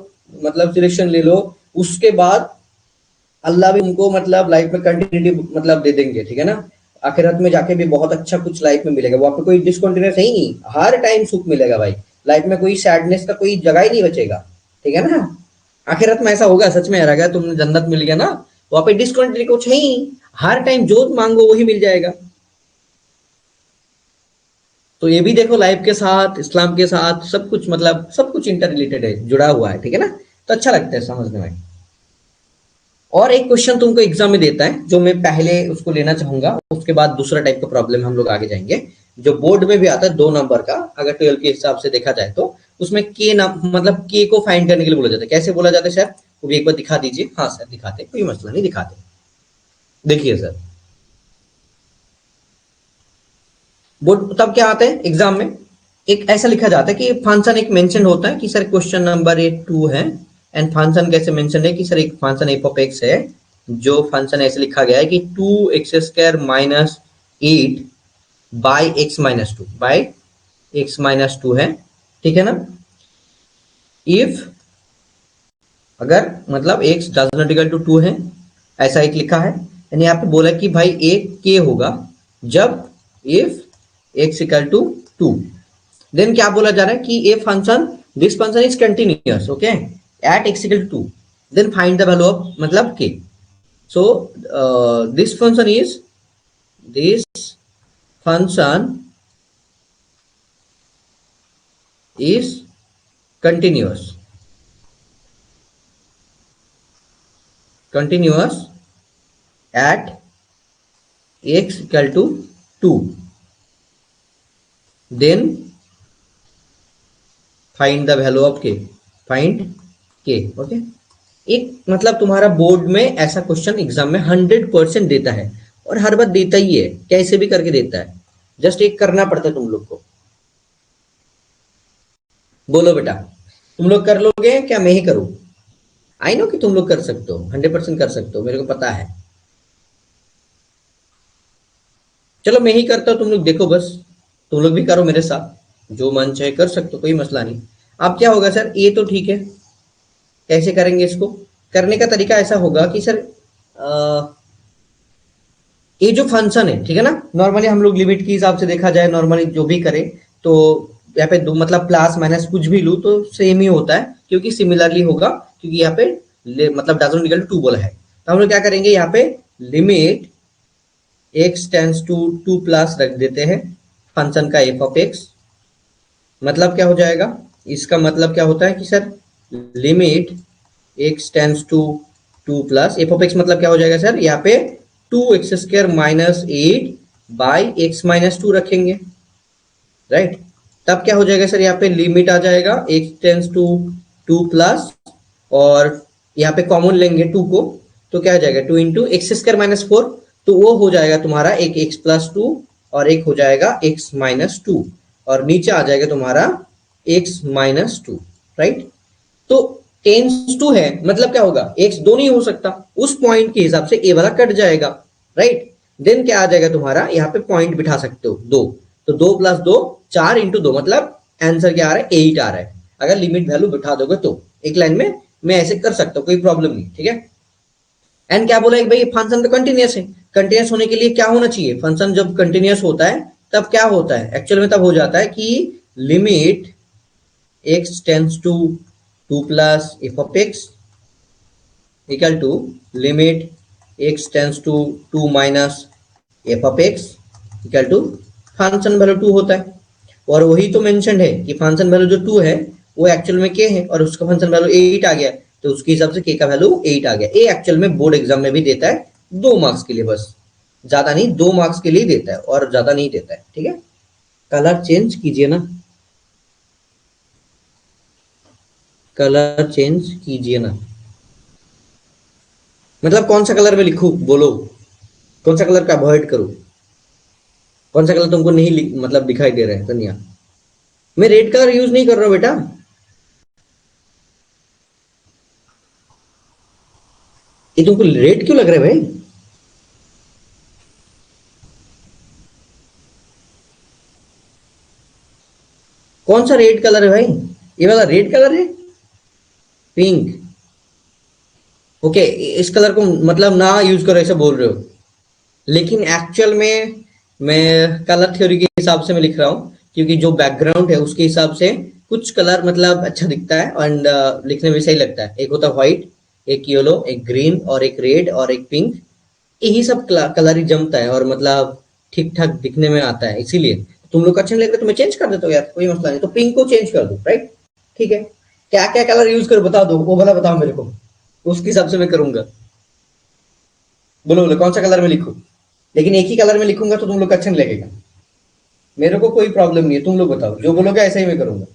मतलब सिलेक्शन ले लो, उसके बाद अल्लाह भी तुमको मतलब लाइफ में कंटिन्यूटी मतलब दे देंगे, ठीक है ना। आखिरत में जाके भी बहुत अच्छा कुछ लाइफ में मिलेगा, वहां पे कोई डिसकंटिन्यूस है ही नहीं, हर टाइम सुख मिलेगा भाई। लाइफ में कोई सैडनेस का कोई जगह ही नहीं बचेगा, ठीक है ना। आखिरत में ऐसा होगा, सच में रहेगा, तुमने जन्नत मिल गया ना, वहां पे डिसकंटिन्यूटी कुछ है ही नहीं, हर टाइम जो मांगो वही मिल जाएगा। तो ये भी देखो, लाइफ के साथ इस्लाम के साथ सब कुछ मतलब सब कुछ इंटर रिलेटेड है, जुड़ा हुआ है, ठीक है ना। तो अच्छा लगता है समझने में। और एक क्वेश्चन तुमको एग्जाम में देता है, जो मैं पहले उसको लेना चाहूंगा, उसके बाद दूसरा टाइप का प्रॉब्लम हम लोग आगे जाएंगे। जो बोर्ड में भी आता है 2 नंबर का, अगर 12 के हिसाब से देखा जाए तो उसमें के नाम मतलब के को फाइंड करने के लिए बोला जाता है। कैसे बोला जाता है सर, वो भी एक बार दिखा दीजिए। हाँ सर दिखाते, कोई मसला नहीं, दिखाते। देखिए सर, बोर्ड तब क्या आता है एग्जाम में, एक ऐसा लिखा जाता है कि फंक्शन एक मेंशन होता है कि सर क्वेश्चन नंबर ये 2 है। एंड फंक्शन कैसे मेंशन है कि सर एक फंक्शन एफ ऑफ एक्स है, जो फंक्शन ऐसे लिखा गया है कि 2x² - 8 by x - 2 by x - 2 है, ठीक है ना। इफ अगर मतलब x does not equal to 2 है, ऐसा एक लिखा है। यानी यहाँ पे बोला कि भाई एक के होगा जब if x equal to 2। Then क्या बोला जा रहा है कि a function, this function is continuous, okay, at x equal to 2। Then find the value of मतलब k। So this function is, this function is continuous, continuous at x equal to 2, then find the value of k, find k, okay। एक मतलब तुम्हारा board में ऐसा question exam में 100% देता है, और हर बार देता ही है, कैसे भी करके देता है, जस्ट एक करना पड़ता है तुम लोग को। बोलो बेटा, तुम लोग कर लोगे क्या, मैं ही करूं? आई नो कि तुम लोग कर सकते हो, 100% कर सकते हो, मेरे को पता है। चलो मैं ही करता हूँ, तुम लोग देखो बस, तुम लोग भी करो मेरे साथ, जो मन चाहे कर सकते हो, कोई मसला नहीं। अब क्या होगा सर, ये तो ठीक है, कैसे करेंगे इसको? करने का तरीका ऐसा होगा कि सर ये जो फंक्शन है, ठीक है ना, नॉर्मली हम लोग लिमिट के हिसाब से देखा जाए, नॉर्मली जो भी करें तो यहाँ पे दो मतलब प्लस माइनस कुछ भी लूँ तो सेम ही होता है, क्योंकि सिमिलरली होगा, क्योंकि यहाँ पे मतलब डजंट इक्वल टू 2 बोला है। तो हम लोग क्या करेंगे, यहाँ पे limit x tends to 2 plus रख देते हैं फंक्शन का एफ ऑफ एक्स। मतलब क्या हो जाएगा, इसका मतलब क्या होता है कि sir limit x tends to 2 plus f of x, मतलब क्या हो जाएगा सर, यहाँ पे 2x² - 8 बाई x - 2 रखेंगे, राइट। तब क्या हो जाएगा सर, यहाँ पे लिमिट आ जाएगा x टेंड्स टू 2 प्लस, और यहाँ पे कॉमन लेंगे 2 को, तो क्या हो जाएगा 2 इंटू x² - 4, तो वो हो जाएगा तुम्हारा एक x+2 और एक हो जाएगा x-2, और नीचे आ जाएगा तुम्हारा x-2, राइट। तो टेंस टू है, मतलब क्या होगा, x दो नहीं हो सकता, उस पॉइंट के हिसाब से a वाला कट जाएगा, राइट। देन क्या आ जाएगा तुम्हारा, यहाँ पे पॉइंट बिठा सकते हो 2, तो 2 + 2 4 × 2, मतलब आंसर क्या आ रहा है, 8 आ रहा है। अगर लिमिट वैल्यू बिठा दोगे तो एक लाइन में मैं ऐसे कर सकता हूँ, कोई प्रॉब्लम नहीं, ठीक है। एंड क्या बोला भाई, फंक्शन तो कंटिन्यूअस है, कंटिन्यूअस होने के लिए क्या होना चाहिए, फंक्शन जब कंटिन्यूअस होता है तब क्या होता है, एक्चुअल में तब हो जाता है कि limit x tends to 2 plus f of x equal to limit x tends to 2 minus f of x equal to function value 2 होता है, और वही तो मेंशन है कि फंक्शन वैल्यू जो 2 है वो एक्चुअल में k है और उसका फंक्शन वैल्यू 8 आ गया, तो उसके हिसाब से k का वैल्यू 8 आ गया। ये एक्चुअल में बोर्ड एग्जाम में भी देता है 2 मार्क्स के लिए, बस ज्यादा नहीं, 2 मार्क्स के लिए देता है और ज्यादा नहीं देता है, ठीक है। कलर चेंज कीजिए ना, कलर चेंज कीजिए ना, मतलब कौन सा कलर में लिखूं बोलो, कौन सा कलर का अवॉइड करूं, कौन सा कलर तुमको नहीं मतलब दिखाई दे रहा है तनिया। मैं रेड कलर यूज नहीं कर रहा हूं बेटा, ये तुमको रेड क्यों लग रहा है भाई? कौन सा रेड कलर है भाई? ये वाला रेड कलर है, पिंक। ओके, इस कलर को मतलब ना यूज करो ऐसा बोल रहे हो, लेकिन एक्चुअल में मैं कलर थ्योरी के हिसाब से मैं लिख रहा हूँ, क्योंकि जो बैकग्राउंड है उसके हिसाब से कुछ कलर मतलब अच्छा दिखता है एंड लिखने में सही लगता है। एक होता है व्हाइट, एक येलो, एक ग्रीन और एक रेड और एक पिंक, यही सब कलर ही जमता है और मतलब ठीक ठाक दिखने में आता है, इसीलिए तुम लोग को अच्छा नहीं लगता तो मैं चेंज कर देता हूँ यार, कोई मसला नहीं, तो पिंक को चेंज कर दो, राइट, ठीक है। क्या क्या कलर यूज कर बता दो, वो वाला बताओ मेरे को, उसके हिसाब से मैं करूंगा। बोलो बोलो कौन सा कलर में लिखूं, लेकिन एक ही कलर में लिखूंगा तो तुम लोग को अच्छा नहीं लगेगा। मेरे को कोई प्रॉब्लम नहीं है, तुम लोग बताओ, जो बोलोगे ऐसा ही मैं करूंगा।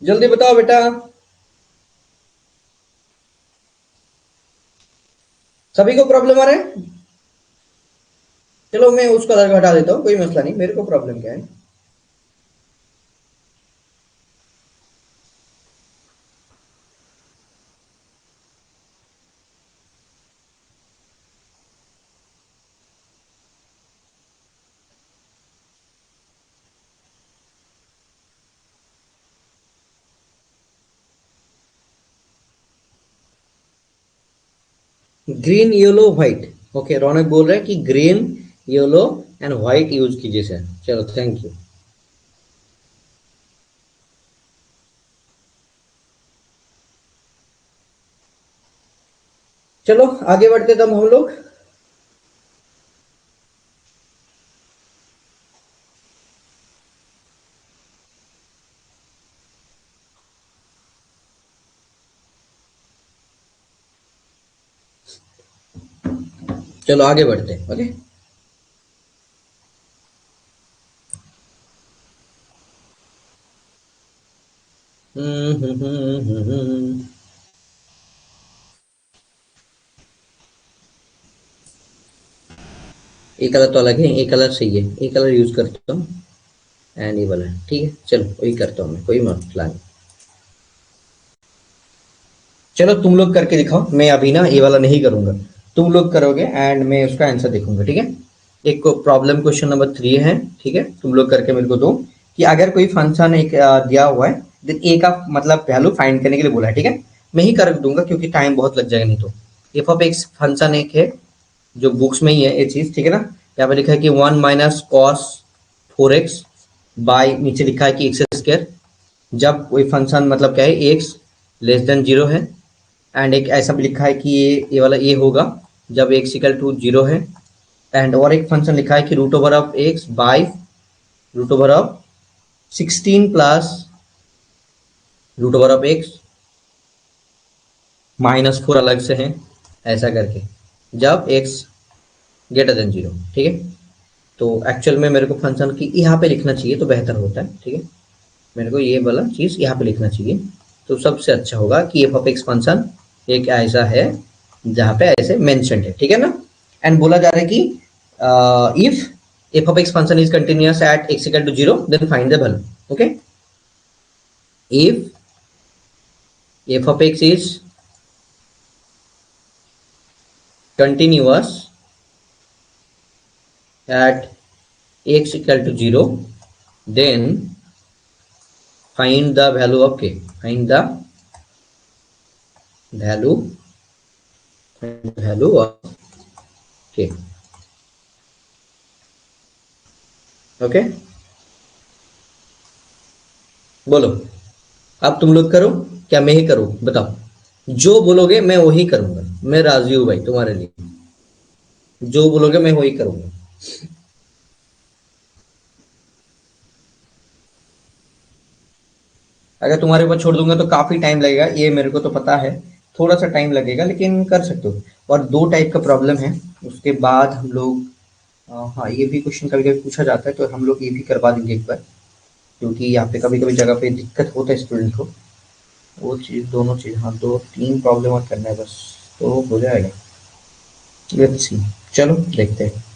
जल्दी बताओ बेटा, सभी को प्रॉब्लम आ रहा है? चलो मैं उस कलर को हटा देता हूँ, कोई मसला नहीं, मेरे को प्रॉब्लम क्या है। ग्रीन येलो व्हाइट, ओके, रौनक बोल रहे हैं कि green yellow and white use कीजिए सर, चलो थैंक यू। चलो आगे बढ़ते तब हम लोग। चलो आगे बढ़ते हैं, ओके। ये कलर तो अलग है, ये कलर सही है, ये कलर यूज करता हूँ एंड ये वाला, ठीक है, चलो वही करता हूँ मैं, कोई मसला नहीं। चलो तुम लोग करके दिखाओ, मैं अभी ना ये वाला नहीं करूंगा, तुम लोग करोगे एंड मैं उसका आंसर देखूंगा, ठीक है। एक प्रॉब्लम क्वेश्चन नंबर 3 है, ठीक है, तुम लोग करके मेरे को दो कि अगर कोई फंक्शन एक दिया हुआ है, देन ए का मतलब वैल्यू फाइंड करने के लिए बोला है, ठीक है। मैं ही कर दूंगा क्योंकि टाइम बहुत लग जाएगा नहीं तो। एफ ऑफ एक्स फंक्शन एक है जो बुक्स में ही है ये चीज, ठीक है ना। यहाँ पे लिखा है कि 1 - cos 4x बाय, नीचे लिखा है कि एक्स स्क्वायर, जब कोई फंक्शन मतलब क्या है एक्स लेस देन जीरो है, एंड एक ऐसा भी लिखा है कि ये वाला ए होगा जब एक्स इक्वल टू जीरो है, एंड और एक फंक्शन लिखा है कि root over of x by root over of 16 plus root over of x -4 अलग से है, ऐसा करके जब एक्स ग्रेटर देन जीरो, ठीक है। तो एक्चुअल में मेरे को फंक्शन की यहाँ पे लिखना चाहिए तो बेहतर होता है, ठीक है। मेरे को ये वाला चीज यहाँ पे लिखना चाहिए तो सबसे अच्छा होगा कि एफ ऑफ एक्स फंक्शन एक ऐसा है जहाँ पे ऐसे मेंशन्ड है, ठीक है ना। एंड बोला जा रहा है कि if f of x function is continuous at x equal to zero then find the value, okay. If f of x is continuous at x equal to 0, then find the value of k, find the value of k, okay। बोलो, अब तुम लोग करो, क्या मैं ही करूँ बताओ? जो बोलोगे मैं वही करूंगा, मैं राजी हूँ भाई तुम्हारे लिए, जो बोलोगे मैं वही करूंगा। अगर तुम्हारे ऊपर छोड़ दूंगा तो काफी टाइम लगेगा, ये मेरे को तो पता है, थोड़ा सा टाइम लगेगा लेकिन कर सकते हो। और दो टाइप का प्रॉब्लम है, उसके बाद हम लोग हाँ ये भी क्वेश्चन कभी कभी पूछा जाता है तो हम लोग ये भी करवा देंगे एक बार, क्योंकि यहाँ पे कभी कभी जगह पे दिक्कत होता है स्टूडेंट को। वो चीज़, दोनों चीज़, हाँ दो तीन प्रॉब्लम और करना है बस, तो हो जाएगा। लेट्स सी, चलो देखते हैं।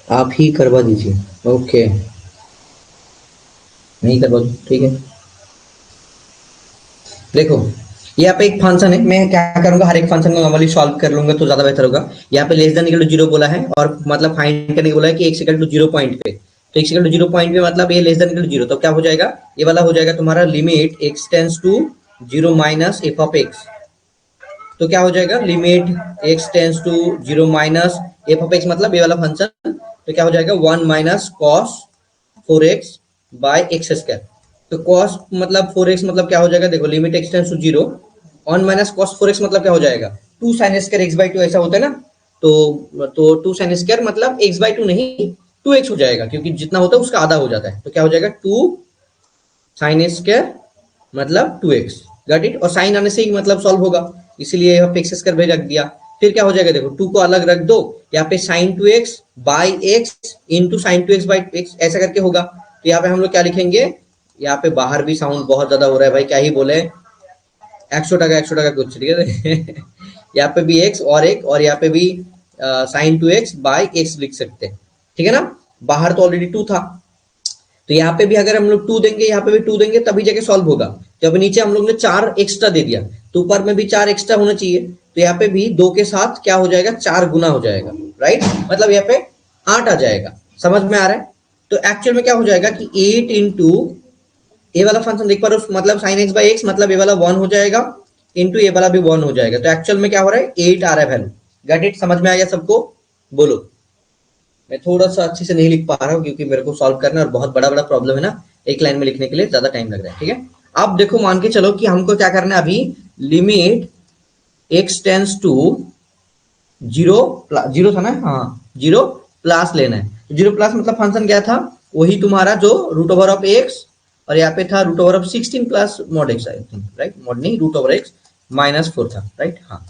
आप ही करवा दीजिए। ओके, नहीं करवा दो, ठीक है। देखो, यहाँ पे एक फंक्शन है, मैं क्या करूंगा, हर एक फंक्शन को नॉर्मली सॉल्व कर लूंगा तो ज्यादा बेहतर होगा। यहाँ पे less than equal to zero बोला है और मतलब फाइंड करने को बोला है कि x equal to zero point पे, तो x equal to zero point पे मतलब ये less than equal to zero, तो क्या हो जाएगा, ये वाला हो जाएगा तुम्हारा limit x tends to zero minus f of x. तो क्या हो जाएगा, limit x tends to zero minus f of x, मतलब ये वाला फंक्शन, तो क्या हो जाएगा, one minus cos four x by x square. तो कॉस मतलब फोर एक्स मतलब क्या हो जाएगा, देखो limit x tends to zero, one minus cos four x मतलब क्या हो जाएगा, two sine square x by two, ऐसा होता है ना। तो टू साइन स्क्वायर मतलब एक्स बाई टू नहीं, टू एक्स हो जाएगा, क्योंकि जितना होता है उसका आधा हो जाता है, तो क्या हो जाएगा, टू साइन स्क्वायर मतलब टू एक्स। गट इट, और साइन आने से ही मतलब सॉल्व होगा, इसीलिए यहाँ पे एक्स स्क्वायर भी रख दिया। फिर क्या हो जाएगा, देखो टू को अलग रख दो, यहाँ पे sign to x by x into sine to x by x, ऐसा करके होगा। तो यहाँ पे हम लोग क्या लिखेंगे, यहाँ पे बाहर भी साउंड बहुत ज्यादा हो रहा है भाई, क्या ही बोले, 100 टका कुछ, ठीक है। यहाँ पे भी एक्स और एक, और यहाँ पे भी sign to x by x लिख सकते हैं, ठीक है ना। बाहर तो ऑलरेडी टू था, तो यहाँ पे भी अगर हम लोग टू देंगे, यहाँ पे भी टू देंगे, तभी जाके सॉल्व होगा। तो यहाँ पे नीचे हम लोग ने चार एक्स्ट्रा दे दिया, तो ऊपर में भी चार एक्स्ट्रा होना चाहिए, तो यहाँ पे भी दो के साथ क्या हो जाएगा, चार गुना हो जाएगा, राइट, मतलब यहाँ पे आठ आ जाएगा। समझ में आ रहा है? तो एक्चुअल में क्या हो जाएगा कि एट इंटू ये वाला फंक्शन देख पा रहे हो, मतलब साइन एक्स बाई एक्स, मतलब ये वाला वन हो जाएगा, इंटू ये वाला भी वन हो जाएगा, तो एक्चुअल में क्या हो रहा है, एट आ रहा है वैल्यू। गेट इट, समझ में आ गया सबको? बोलो। मैं थोड़ा सा अच्छे से नहीं लिख पा रहा हूँ क्योंकि मेरे को सॉल्व करना है और बहुत बड़ा बड़ा प्रॉब्लम है ना, एक लाइन में लिखने के लिए ज्यादा टाइम लग रहा है, ठीक है। अब देखो, मान के चलो कि हमको क्या करना है अभी, limit x tends to zero, zero था ना, हाँ जीरो प्लस लेना है। जीरो प्लस मतलब फंक्शन क्या था, वही तुम्हारा जो रूट ओवर ऑफ एक्स, और यहाँ पे था root over of 16 plus mod x, I think, right, mod नहीं, root over x minus four था, राइट, हाँ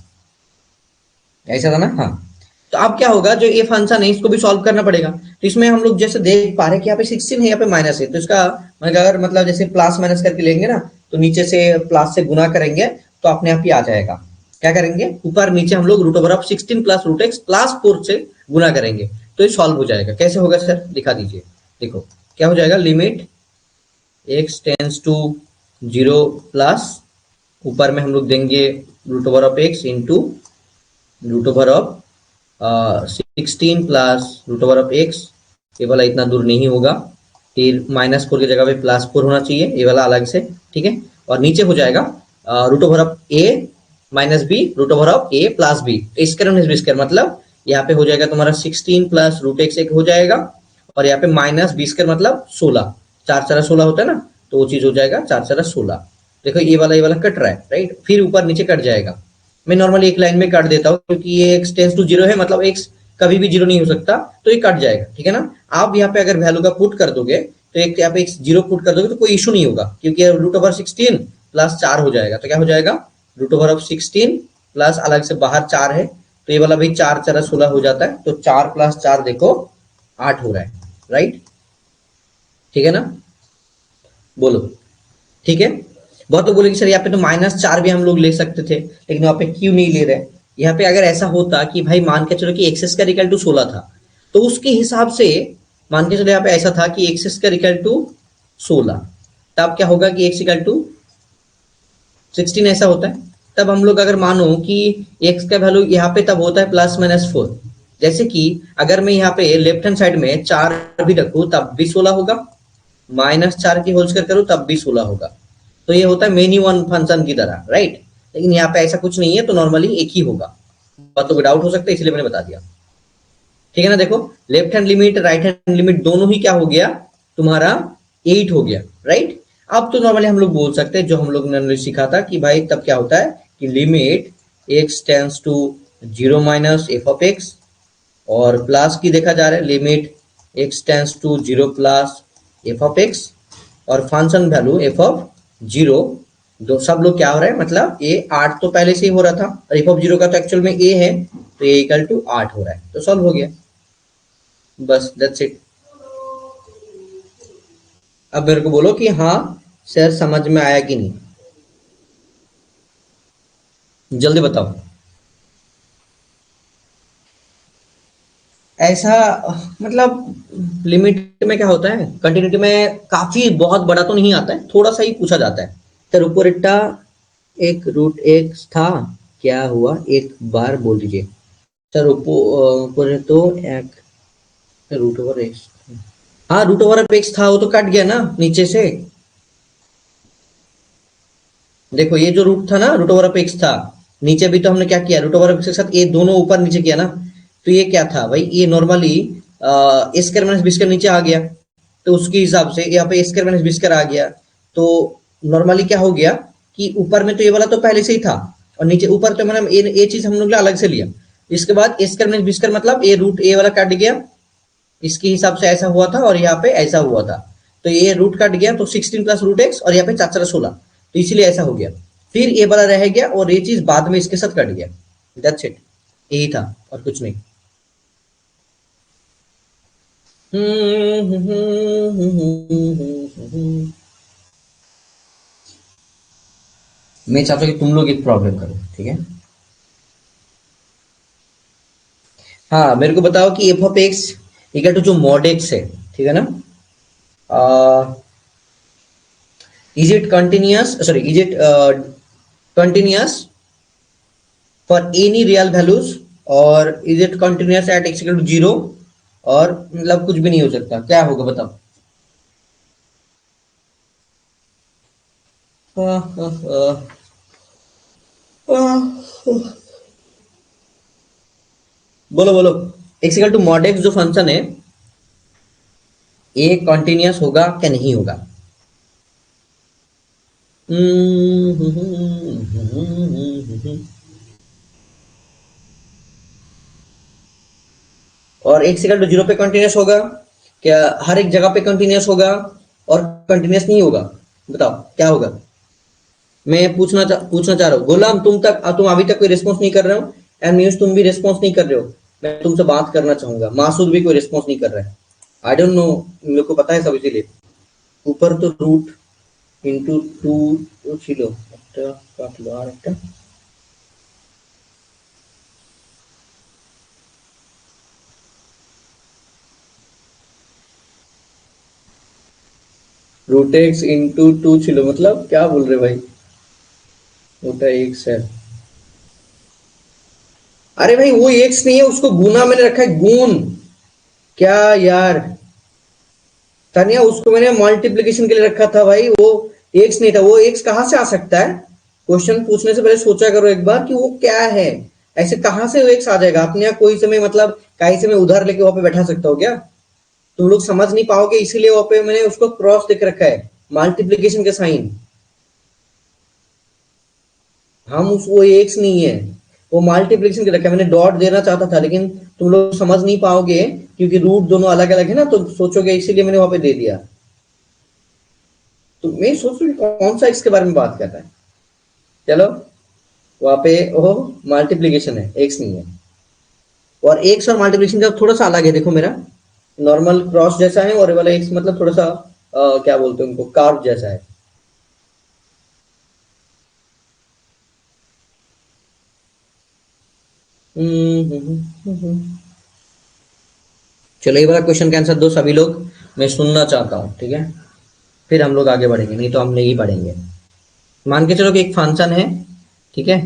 ऐसा था ना, हाँ। तो अब क्या होगा, जो ये फंक्शन है इसको भी सॉल्व करना पड़ेगा, तो इसमें हम लोग जैसे देख पा रहे हैं कि यहाँ पे 16 है, यहाँ पे माइनस है, तो इसका अगर मतलब जैसे प्लस माइनस करके लेंगे ना, तो नीचे से प्लस से गुना करेंगे तो अपने आप ही आ जाएगा। क्या करेंगे, ऊपर नीचे हम लोग root over of 16 plus root x plus four से गुना करेंगे, तो ये सॉल्व हो जाएगा। कैसे होगा सर, दिखा दीजिए। देखो क्या हो जाएगा, limit x tends to zero plus, ऊपर में हम लोग देंगे root over of x into root over of 16 plus root over of x, ये वाला इतना दूर नहीं होगा, फिर माइनस फोर की जगह पे प्लस फोर होना चाहिए, ये वाला अलग से, ठीक है। और नीचे हो जाएगा root over of a minus b root over of a plus b, square minus b square, मतलब यहाँ पे हो जाएगा तुम्हारा 16 प्लस रूट एक्स एक हो जाएगा, और यहाँ पे माइनस बी स्क्वायर मतलब 16, चार चार 16 होता है ना, तो वो चीज हो जाएगा चार चार 16। देखो ये वाला कट रहा है, राइट, फिर ऊपर नीचे कट जाएगा। मैं नॉर्मली एक लाइन में काट देता हूँ क्योंकि ये एक्स टेंस टू जीरो है, मतलब एक्स कभी भी जीरो नहीं हो सकता, तो ये कट जाएगा, ठीक है ना। आप यहाँ पे अगर वैल्यू का पुट कर दोगे, तो एक यहाँ पे जीरो पुट कर दोगे तो कोई इशू नहीं होगा, क्योंकि रूट ओवर 16 प्लस चार हो जाएगा, तो क्या हो जाएगा, रूट ओवर ऑफ 16 प्लस अलग से बाहर चार है, तो ये वाला भी चार चार 16 हो जाता है, तो चार प्लस चार देखो 8 हो रहा है, राइट, ठीक है ना। बोलो, ठीक है। बहुत तो बोलेंगे सर यहाँ पे तो माइनस चार भी हम लोग ले सकते थे, लेकिन वहां पे क्यों नहीं ले रहे। यहाँ पे अगर ऐसा होता कि भाई मान के चलो कि एक्स का इक्वल टू 16 था, तो उसके हिसाब से मान के चलो यहाँ पे ऐसा था कि एक्स का इक्वल टू 16, तब क्या होगा कि एक्स इक्वल टू 16 ऐसा होता है। तब हम लोग अगर मानो कि एक्स का वैल्यू यहाँ पे तब होता है प्लस माइनस फोर, जैसे कि अगर मैं यहाँ पे लेफ्ट हैंड साइड में 4 भी रखूं तब भी 16 होगा, -4 की होल स्क्वायर करूं तब भी 16 होगा। तो ये होता है मेनी वन फंक्शन की तरह, राइट। लेकिन यहाँ पे ऐसा कुछ नहीं है, तो नॉर्मली एक ही होगा। बातों को डाउट हो सकता है, इसलिए मैंने बता दिया। ठीक है ना। देखो left hand limit right hand limit दोनों ही क्या हो गया तुम्हारा 8 हो गया, राइट। अब तो नॉर्मली हम लोग बोल सकते हैं जो हम लोग ने सीखा था कि भाई तब क्या होता है कि limit x tends to 0 minus f of x, और प्लस की देखा जा रहा है limit x tends to 0 plus f of x, और फंक्शन वैल्यू एफ ऑफ 0। दो सब लोग क्या हो रहा है मतलब ए 8 तो पहले से ही हो रहा था, और एफ ऑफ 0 का तो एक्चुअल में ए है, तो ए इक्वल टू 8 हो रहा है, तो सॉल्व हो गया। बस दैट्स इट। अब मेरे को बोलो कि हाँ सर समझ में आया कि नहीं, जल्दी बताओ। ऐसा मतलब लिमिट में क्या होता है, कंटिन्यूटी में काफी बहुत बड़ा तो नहीं आता है, थोड़ा सा ही पूछा जाता है। सर ऊपरिटा एक रूट एक्स था, क्या हुआ एक बार बोल दीजिए। सर ऊपर तो एक रूट ओवर एक्स, हाँ रूट ओवर ऑफ एक्स था, वो तो कट गया ना नीचे से। देखो ये जो रूट था ना, रूट ओवर ऑफ एक्स था, नीचे भी तो हमने क्या किया, रूट ओवर ऑफ एक्स के साथ ये दोनों ऊपर नीचे किया ना, तो ये क्या था भाई, ये नॉर्मली ए स्क्वायर माइनस बी स्क्वायर नीचे आ गया, तो उसके हिसाब से यहाँ पे ए स्क्वायर माइनस बी स्क्वायर आ गया। तो नॉर्मली क्या हो गया कि ऊपर में तो ये वाला तो पहले से ही था, और नीचे ऊपर तो मैंने ये चीज हम लोग ने अलग से लिया। इसके बाद ए स्क्वायर माइनस बी स्क्वायर मतलब ये रूट ए वाला कट गया, इसके हिसाब से ऐसा हुआ था, और यहाँ पे ऐसा हुआ था, तो ये रूट कट गया, तो 16 प्लस रूट एक्स, और यहाँ पे 4 4 16, तो इसीलिए ऐसा हो गया। फिर ये वाला रह गया, और ये चीज बाद में इसके साथ कट गया। दैट्स इट, यही था और कुछ नहीं। मैं चाहता हूँ कि तुम लोग एक प्रॉब्लम करो, ठीक है। हाँ मेरे को बताओ कि f of x equal to जो मॉड एक्स है, ठीक है ना, is it continuous, sorry, is it continuous for any real values, or is it continuous at x equal to 0, और मतलब कुछ भी नहीं हो सकता, क्या होगा बताओ। बोलो बोलो। x equal to mod x जो फंक्शन है ये कंटिन्यूअस होगा क्या नहीं होगा। और एक सेकंड 0 पे कंटिन्यूअस होगा क्या, हर एक जगह पे कंटिन्यूअस होगा, और कंटिन्यूअस नहीं होगा, बताओ क्या होगा। मैं पूछना चाह रहा हूँ गुलाम, तुम अभी तक कोई रिस्पॉन्स नहीं कर रहे हो, एंड न्यूज तुम भी रिस्पॉन्स नहीं कर रहे हो। मैं तुमसे बात करना चाहूंगा, मासूद भी कोई रिस्पॉन्स नहीं कर रहा है। आई डोंट नो, इन लोग को पता है सब, इसीलिए ऊपर तो रूट इंटू टू तो ছিল একটা কাটলো আর একটা रूट एक्स इंटू टू ছিল, मतलब क्या बोल रहे भाई, होता एक्स है। अरे भाई वो एक्स नहीं है, उसको गुना मैंने रखा है, गुण। क्या यार तानिया, उसको मैंने मल्टीप्लिकेशन के लिए रखा था भाई, वो एक्स नहीं था। वो एक्स कहाँ से आ सकता है, क्वेश्चन पूछने से पहले सोचा करो एक बार कि वो क्या है। ऐसे कहाँ से वो एक्स आ जाएगा, अपने यहाँ कोई समय मतलब कहीं से मैं उधार लेके वहां पे बैठा सकता हूँ क्या, तुम लोग समझ नहीं पाओगे, इसीलिए वहां पे मैंने उसको क्रॉस देख रखा है, मल्टीप्लीकेशन का साइन। हम उस वो एक्स नहीं है, वो मल्टीप्लिकेशन के रखा है, मैंने डॉट देना चाहता था, लेकिन तुम लोग समझ नहीं पाओगे क्योंकि रूट दोनों अलग अलग है ना, तो सोचोगे, इसीलिए मैंने वहां पे दे दिया। तो मैं सोच रही कौन सा एक्स के बारे में बात कर रहा है। चलो वहां पे वो मल्टीप्लीकेशन है, एक्स नहीं है। और एक्स और मल्टीप्लिकेशन का थोड़ा सा अलग है, देखो मेरा नॉर्मल क्रॉस जैसा है, और ये वाला एक्स मतलब थोड़ा सा क्या बोलते हैं उनको, कार्व जैसा है। चलो ये वाला क्वेश्चन का आंसर दो सभी लोग, मैं सुनना चाहता हूँ, ठीक है। फिर हम लोग आगे बढ़ेंगे, नहीं तो हम नहीं पढ़ेंगे। मान के चलो कि एक फंक्शन है, ठीक है,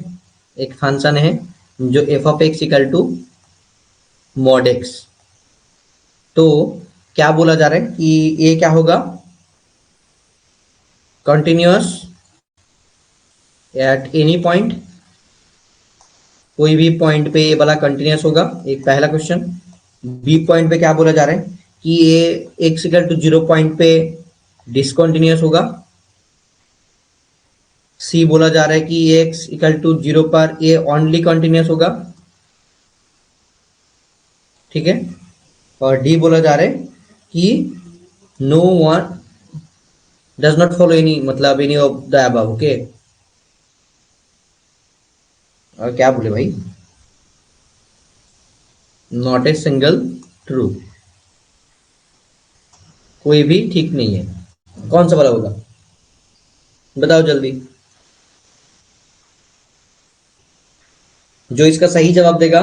एक फंक्शन है जो f of x equal to mod x. तो क्या बोला जा रहा है कि ये क्या होगा, कंटिन्यूअस एट एनी पॉइंट, कोई भी पॉइंट पे ये वाला कंटिन्यूअस होगा, एक पहला क्वेश्चन। बी पॉइंट पे क्या बोला जा रहा है कि ये एक्स इक्वल टू 0 पॉइंट पे डिसकंटिन्यूअस होगा। सी बोला जा रहा है कि एक्स इक्वल टू 0 पर ये ओनली कंटिन्यूअस होगा, ठीक है। और डी बोला जा रहा है कि no one does not follow any, मतलब any of the above, okay. और क्या बोले भाई, नॉट ए सिंगल ट्रू, कोई भी ठीक नहीं है। कौन सा वाला होगा, बताओ जल्दी। जो इसका सही जवाब देगा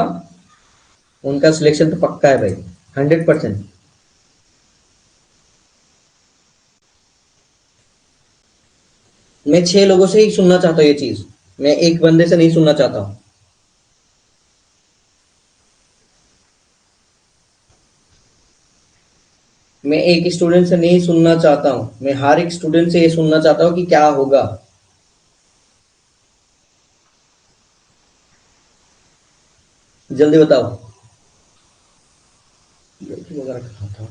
उनका सिलेक्शन तो पक्का है भाई, 100%। मैं 6 लोगों से ही सुनना चाहता हूँ ये चीज, मैं एक बंदे से नहीं सुनना चाहता हूँ। मैं एक स्टूडेंट से नहीं सुनना चाहता हूँ, मैं हर एक स्टूडेंट से ये सुनना चाहता हूँ कि क्या होगा। जल्दी बताओ। वगैरह कहा था,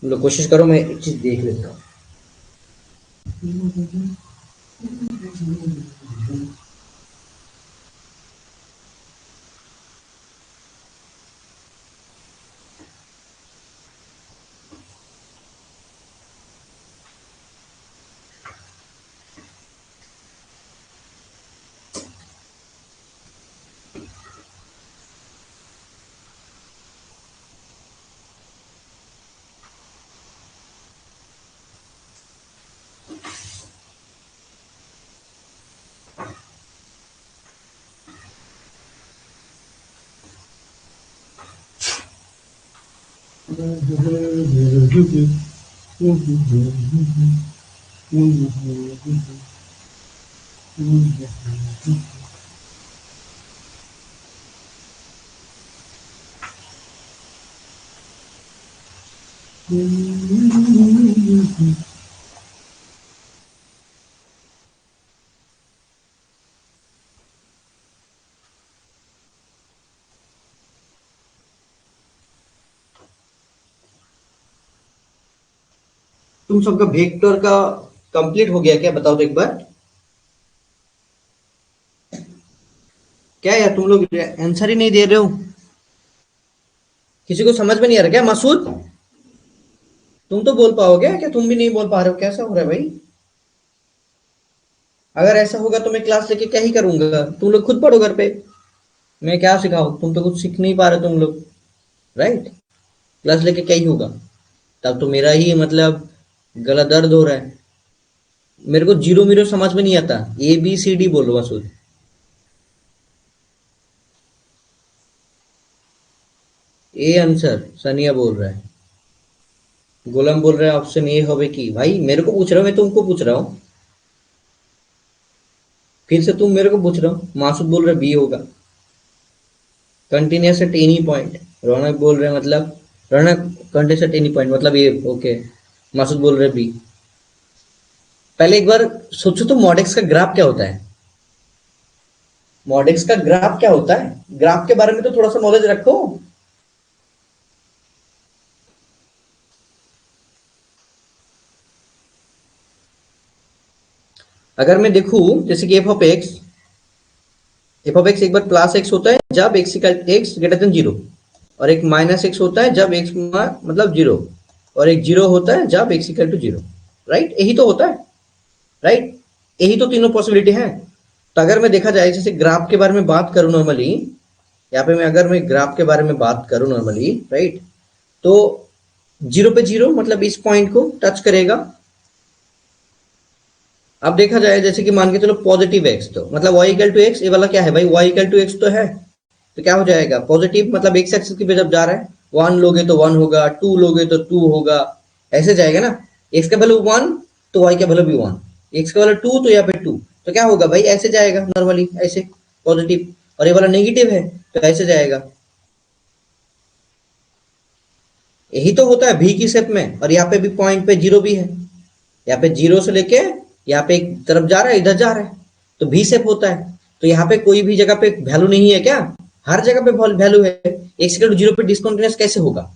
मतलब कोशिश करो, मैं एक चीज देख लेता हूँ। तुम सबका वेक्टर का कंप्लीट हो गया क्या, बताओ तो एक बार। क्या यार तुम लोग आंसर ही नहीं दे रहे हो, किसी को समझ में नहीं आ रहा क्या। मसूद, तुम तो बोल पाओगे क्या, तुम भी नहीं बोल पा रहे हो, कैसा हो रहा है भाई। अगर ऐसा होगा तो मैं क्लास लेके क्या ही करूंगा, तुम लोग खुद पढ़ो घर पे, मैं क्या सिखाऊं, तुम तो कुछ सीख नहीं पा रहे तुम लोग, राइट। क्लास लेके क्या ही होगा, तब तो मेरा ही मतलब गला दर्द हो रहा है। मेरे को जीरो मीरो समझ में नहीं आता, ए बी सी डी बोलो मसूद। ए आंसर सनिया बोल रहा है, गोलम बोल रहा है ऑप्शन ए होवे की। भाई मेरे को पूछ रहा हूँ, मैं तुमको पूछ रहा हूँ, फिर से तुम मेरे को पूछ रहे हो। मासूद बोल रहे बी होगा, कंटिन्यूअस एट एनी पॉइंट। रौनक बोल रहे मतलब, रौनक कंटिन्यूअस एट एनी पॉइंट मतलब ए, ओके। मासूद बोल रहे बी। पहले एक बार सोचो तो मॉडेक्स का ग्राफ क्या होता है, मॉडेक्स का ग्राफ क्या होता है, ग्राफ के बारे में तो थोड़ा सा नॉलेज रखो। अगर मैं देखूं जैसे कि एफ ऑफ एक्स एक बार प्लस एक्स होता है जब x x greater than zero, और एक माइनस एक्स होता है जब एक्स मतलब जीरो, और एक जीरो होता है जब x equal to zero, right. यही तो होता है, राइट। यही तो तीनों पॉसिबिलिटी है। तो अगर मैं देखा जाए जैसे ग्राफ के बारे में बात करूं नॉर्मली, यहाँ पे मैं अगर मैं ग्राफ के बारे में बात करूं नॉर्मली, राइट, तो जीरो पे जीरो मतलब इस पॉइंट को टच करेगा। अब देखा जाए जैसे कि मान के चलो पॉजिटिव एक्स, तो मतलब वाई इक्वल टू एक्स, ये वाला क्या है भाई, वाई इक्वल टू एक्स तो है। तो क्या हो जाएगा, पॉजिटिव मतलब एक्स एक्सिस की पे जब जा रहा है, वन लोगे तो वन होगा, टू लोगे तो टू होगा, ऐसे जाएगा ना। एक्स का वैल्यू वन तो वाई का वैल्यू भी वन, एक्स का वैल्यू टू तो यहाँ पे टू, तो क्या होगा भाई, ऐसे जाएगा नॉर्मली ऐसे, पॉजिटिव। और ये वाला नेगेटिव है तो ऐसे जाएगा। यही तो होता है भी की शेप में, और यहाँ पे भी पॉइंट पे जीरो भी है, यहाँ पे जीरो से लेके यहाँ पे एक तरफ जा रहा है, इधर जा रहा है, तो भी शेप होता है। तो यहाँ पे कोई भी जगह पे वैल्यू नहीं है क्या? हर जगह पे वैल्यू है। एक्स इक्वल टू जीरो पे डिसकंटिन्यूअस कैसे होगा?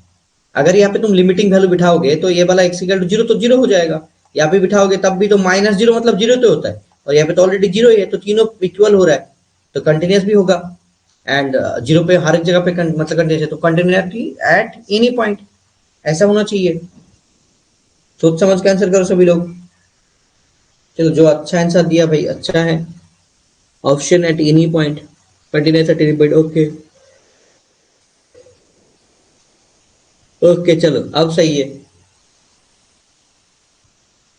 अगर यहाँ पे तुम लिमिटिंग वैल्यू बिठाओगे तो ये वाला एक्स इक्वल टू जीरो तो जीरो हो जाएगा, यहाँ पे बिठाओगे तब भी तो माइनस जीरो मतलब जीरो तो होता है, और यहाँ पे तो ऑलरेडी जीरो ही है, तो तीनों इक्वल हो रहा है, तो कंटिन्यूअस भी होगा। एंड जीरो पे हर एक जगह पे मतलब कंटिन्यूअस है, तो कंटिन्यूटी एट एनी पॉइंट, ऐसा होना चाहिए। सोच समझ के आंसर करो सभी लोग। चलो, जो अच्छा आंसर दिया भाई अच्छा है, option at any point, continuous at any point. Okay okay, चलो अब सही है।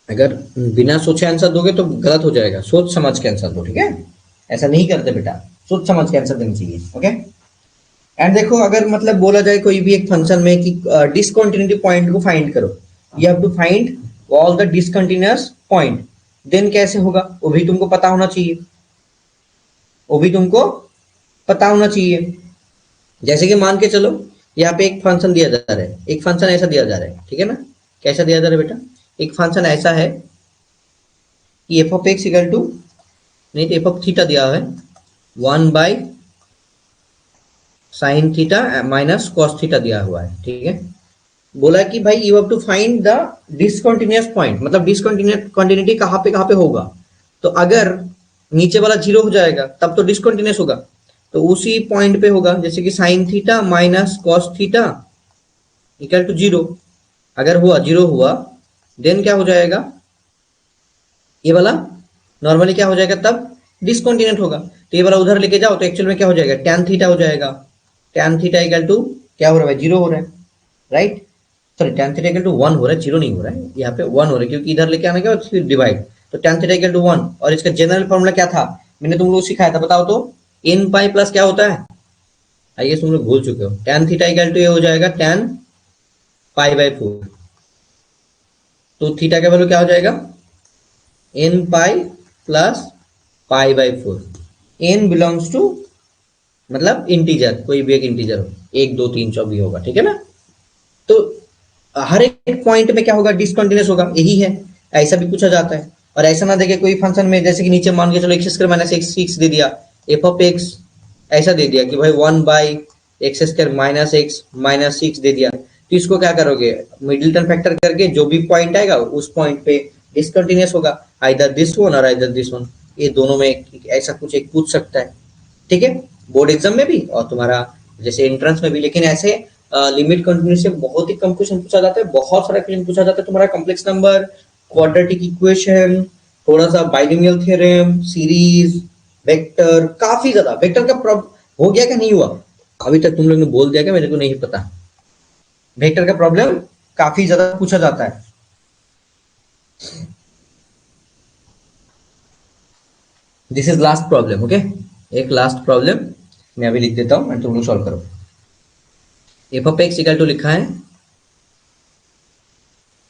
अगर बिना सोचे आंसर दोगे तो गलत हो जाएगा, सोच समझ के आंसर दो, ठीक है? ऐसा नहीं करते बेटा, सोच समझ के आंसर देना चाहिए। ओके, एंड देखो, अगर मतलब बोला जाए कोई भी एक फंक्शन में कि डिसकंटिन्यूटी पॉइंट को फाइंड करो, you have to find all the discontinuous point, then कैसे होगा वो भी तुमको पता होना चाहिए, वो भी तुमको पता होना चाहिए। जैसे कि मान के चलो यहाँ पे एक फंक्शन दिया जा रहा है, एक फंक्शन ऐसा दिया जा रहा है, ठीक है ना? कैसा दिया जा रहा है बेटा? एक फंक्शन ऐसा है कि f of x equal to, नहीं तो एफ ऑफ थीटा दिया है 1 by sine theta minus cos theta दिया हुआ है, ठीक है? बोला कि भाई you have to find the discontinuous point, मतलब डिसकंटिन्यूस कंटिन्यूटी कहाँ पे होगा। तो अगर नीचे वाला जीरो हो जाएगा तब तो डिसकंटिन्यूस होगा, तो उसी पॉइंट पे होगा, जैसे कि sine theta minus cos theta equal to zero. अगर हुआ जीरो हुआ, देन क्या हो जाएगा, ये वाला नॉर्मली क्या हो जाएगा, तब डिसकंटिन्यूट होगा। तो ये वाला उधर लेके जाओ तो एक्चुअल में क्या हो जाएगा, टैन थीटा हो जाएगा। टैन थीटा इक्वल टू क्या हो रहा है भाई, जीरो हो रहा है, right? Sorry, tan theta equal to one हो रहा है, जीरो नहीं हो रहा है, यहाँ पे वन हो रहा है, क्योंकि इधर लेके आने के बाद फिर डिवाइड, तो tan theta equal to one. और इसका जनरल फॉर्मूला क्या था, मैंने तुम लोग सिखाया था, बताओ तो। इन पाई प्लस क्या होता है, आइए तुम लोग भूल चुके हो। टैन थीटा इक्वल टू ये हो जाएगा टैन पाई बाई फोर, तो थीटा का वैल्यू क्या हो जाएगा, n pi plus pi by four. N belongs to मतलब इंटीजर, कोई भी एक इंटीजर हो, एक दो तीन जो भी होगा, ठीक है ना? तो हर एक पॉइंट में क्या होगा, डिसकंटिन्यूस होगा, यही है। ऐसा भी पूछा जाता है। और ऐसा ना देखे कोई फंक्शन में, जैसे कि नीचे मान के चलो x square minus x six दे दिया, एफ ऑफ एक्स ऐसा दे दिया कि भाई 1/x² minus x minus six दे दिया, तो इसको क्या करोगे, मिडिलटन फैक्टर करके जो भी पॉइंट आएगा उस पॉइंट पे डिसकंटिन्यूस होगा, आइदर दिस वन और आइदर दिस वन, ये दोनों में ऐसा कुछ एक पूछ सकता है, ठीक है? बोर्ड एग्जाम में भी और तुम्हारा जैसे एंट्रेंस में भी। लेकिन ऐसे लिमिट कंटिन्यूस से बहुत ही कम क्वेश्चन पूछा जाता है, बहुत सारा क्वेश्चन पूछा जाता है, तुम्हारा कॉम्प्लेक्स नंबर, क्वाड्रेटिक इक्वेशन, थोड़ा सा बाइनोमियल थ्योरम, सीरीज, वेक्टर, काफी ज्यादा। वेक्टर का प्रॉब्लम हो गया क्या, नहीं हुआ अभी तक? तुम लोग ने बोल दिया क्या, मेरे को नहीं पता। वेक्टर का प्रॉब्लम काफी ज्यादा पूछा जाता है। This is last problem, okay? एक लास्ट प्रॉब्लम मैं अभी लिख देता हूं एंड तुम लोग सॉल्व करो। F of x equal to लिखा है,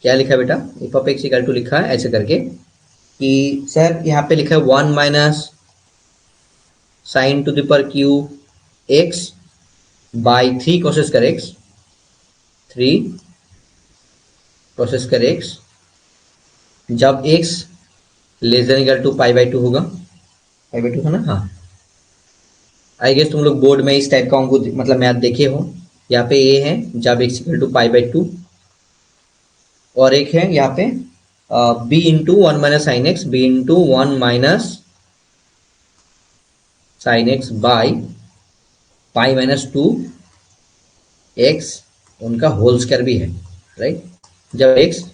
क्या लिखा है बेटा, f of x equal to लिखा है ऐसे करके कि सर यहाँ पे लिखा है 1 minus sine to the power q x by 3 cosec कर एक्स, 3 कोसेस कर एक्स, जब x less than equal to pi by two होगा, पाई बाई टू है ना? हाँ, आई गेस तुम लोग बोर्ड में इस टाइप का अंक मतलब मैथ देखे हो। यहाँ पे ये है जब x equal to pi by two, और एक है यहाँ पे b into one minus sine x, b into one minus sine x by pi minus two x, उनका होल स्क्वायर भी है, राइट? जब x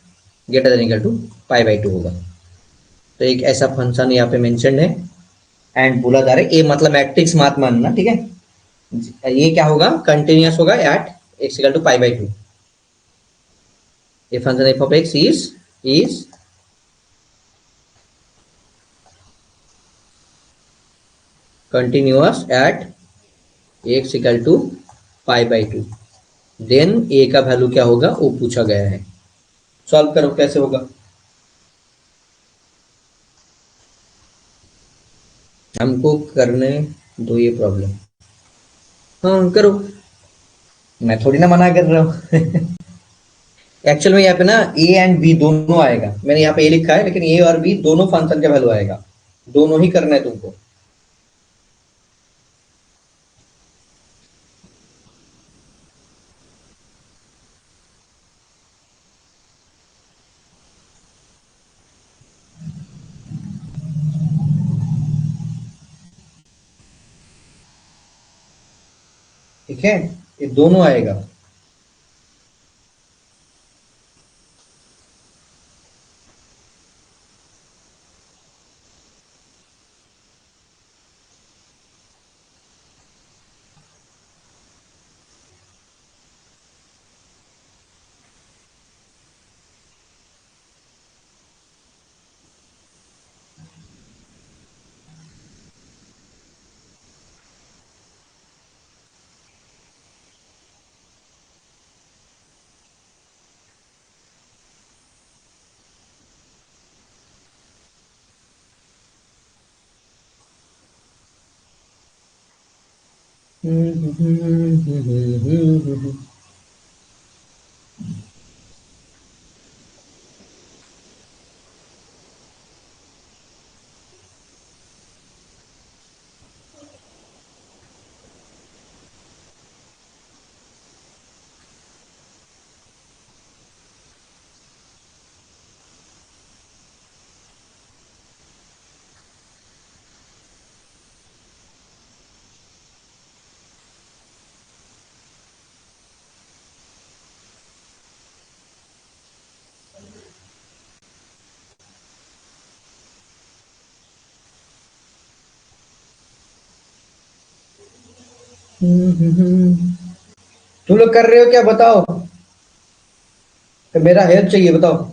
greater than equal to pi by two होगा, तो एक ऐसा फंक्शन यहाँ पे मेंशन्ड है एंड बोला जा रहा है, ये मतलब मैट्रिक्स मात मानना, ठीक है? ये क्या होगा, कंटिन्यूअस होगा at x equal to pi by two. A function f of x is continuous at x equal to pi by 2, then a का वैल्यू क्या होगा वो पूछा गया है। सॉल्व करो, कैसे होगा? हमको करने दो ये प्रॉब्लम। हाँ करो, मैं थोड़ी ना मना कर रहा हूँ एक्चुअल में यहाँ पे ना ए एंड बी दोनों आएगा, मैंने यहाँ पे ए लिखा है लेकिन ए और बी दोनों फंक्शन का वैल्यू आएगा, दोनों ही करना है तुमको। ठीक है, ये दोनों आएगा। तुम लोग कर रहे हो क्या बताओ, तो मेरा हेल्प चाहिए बताओ।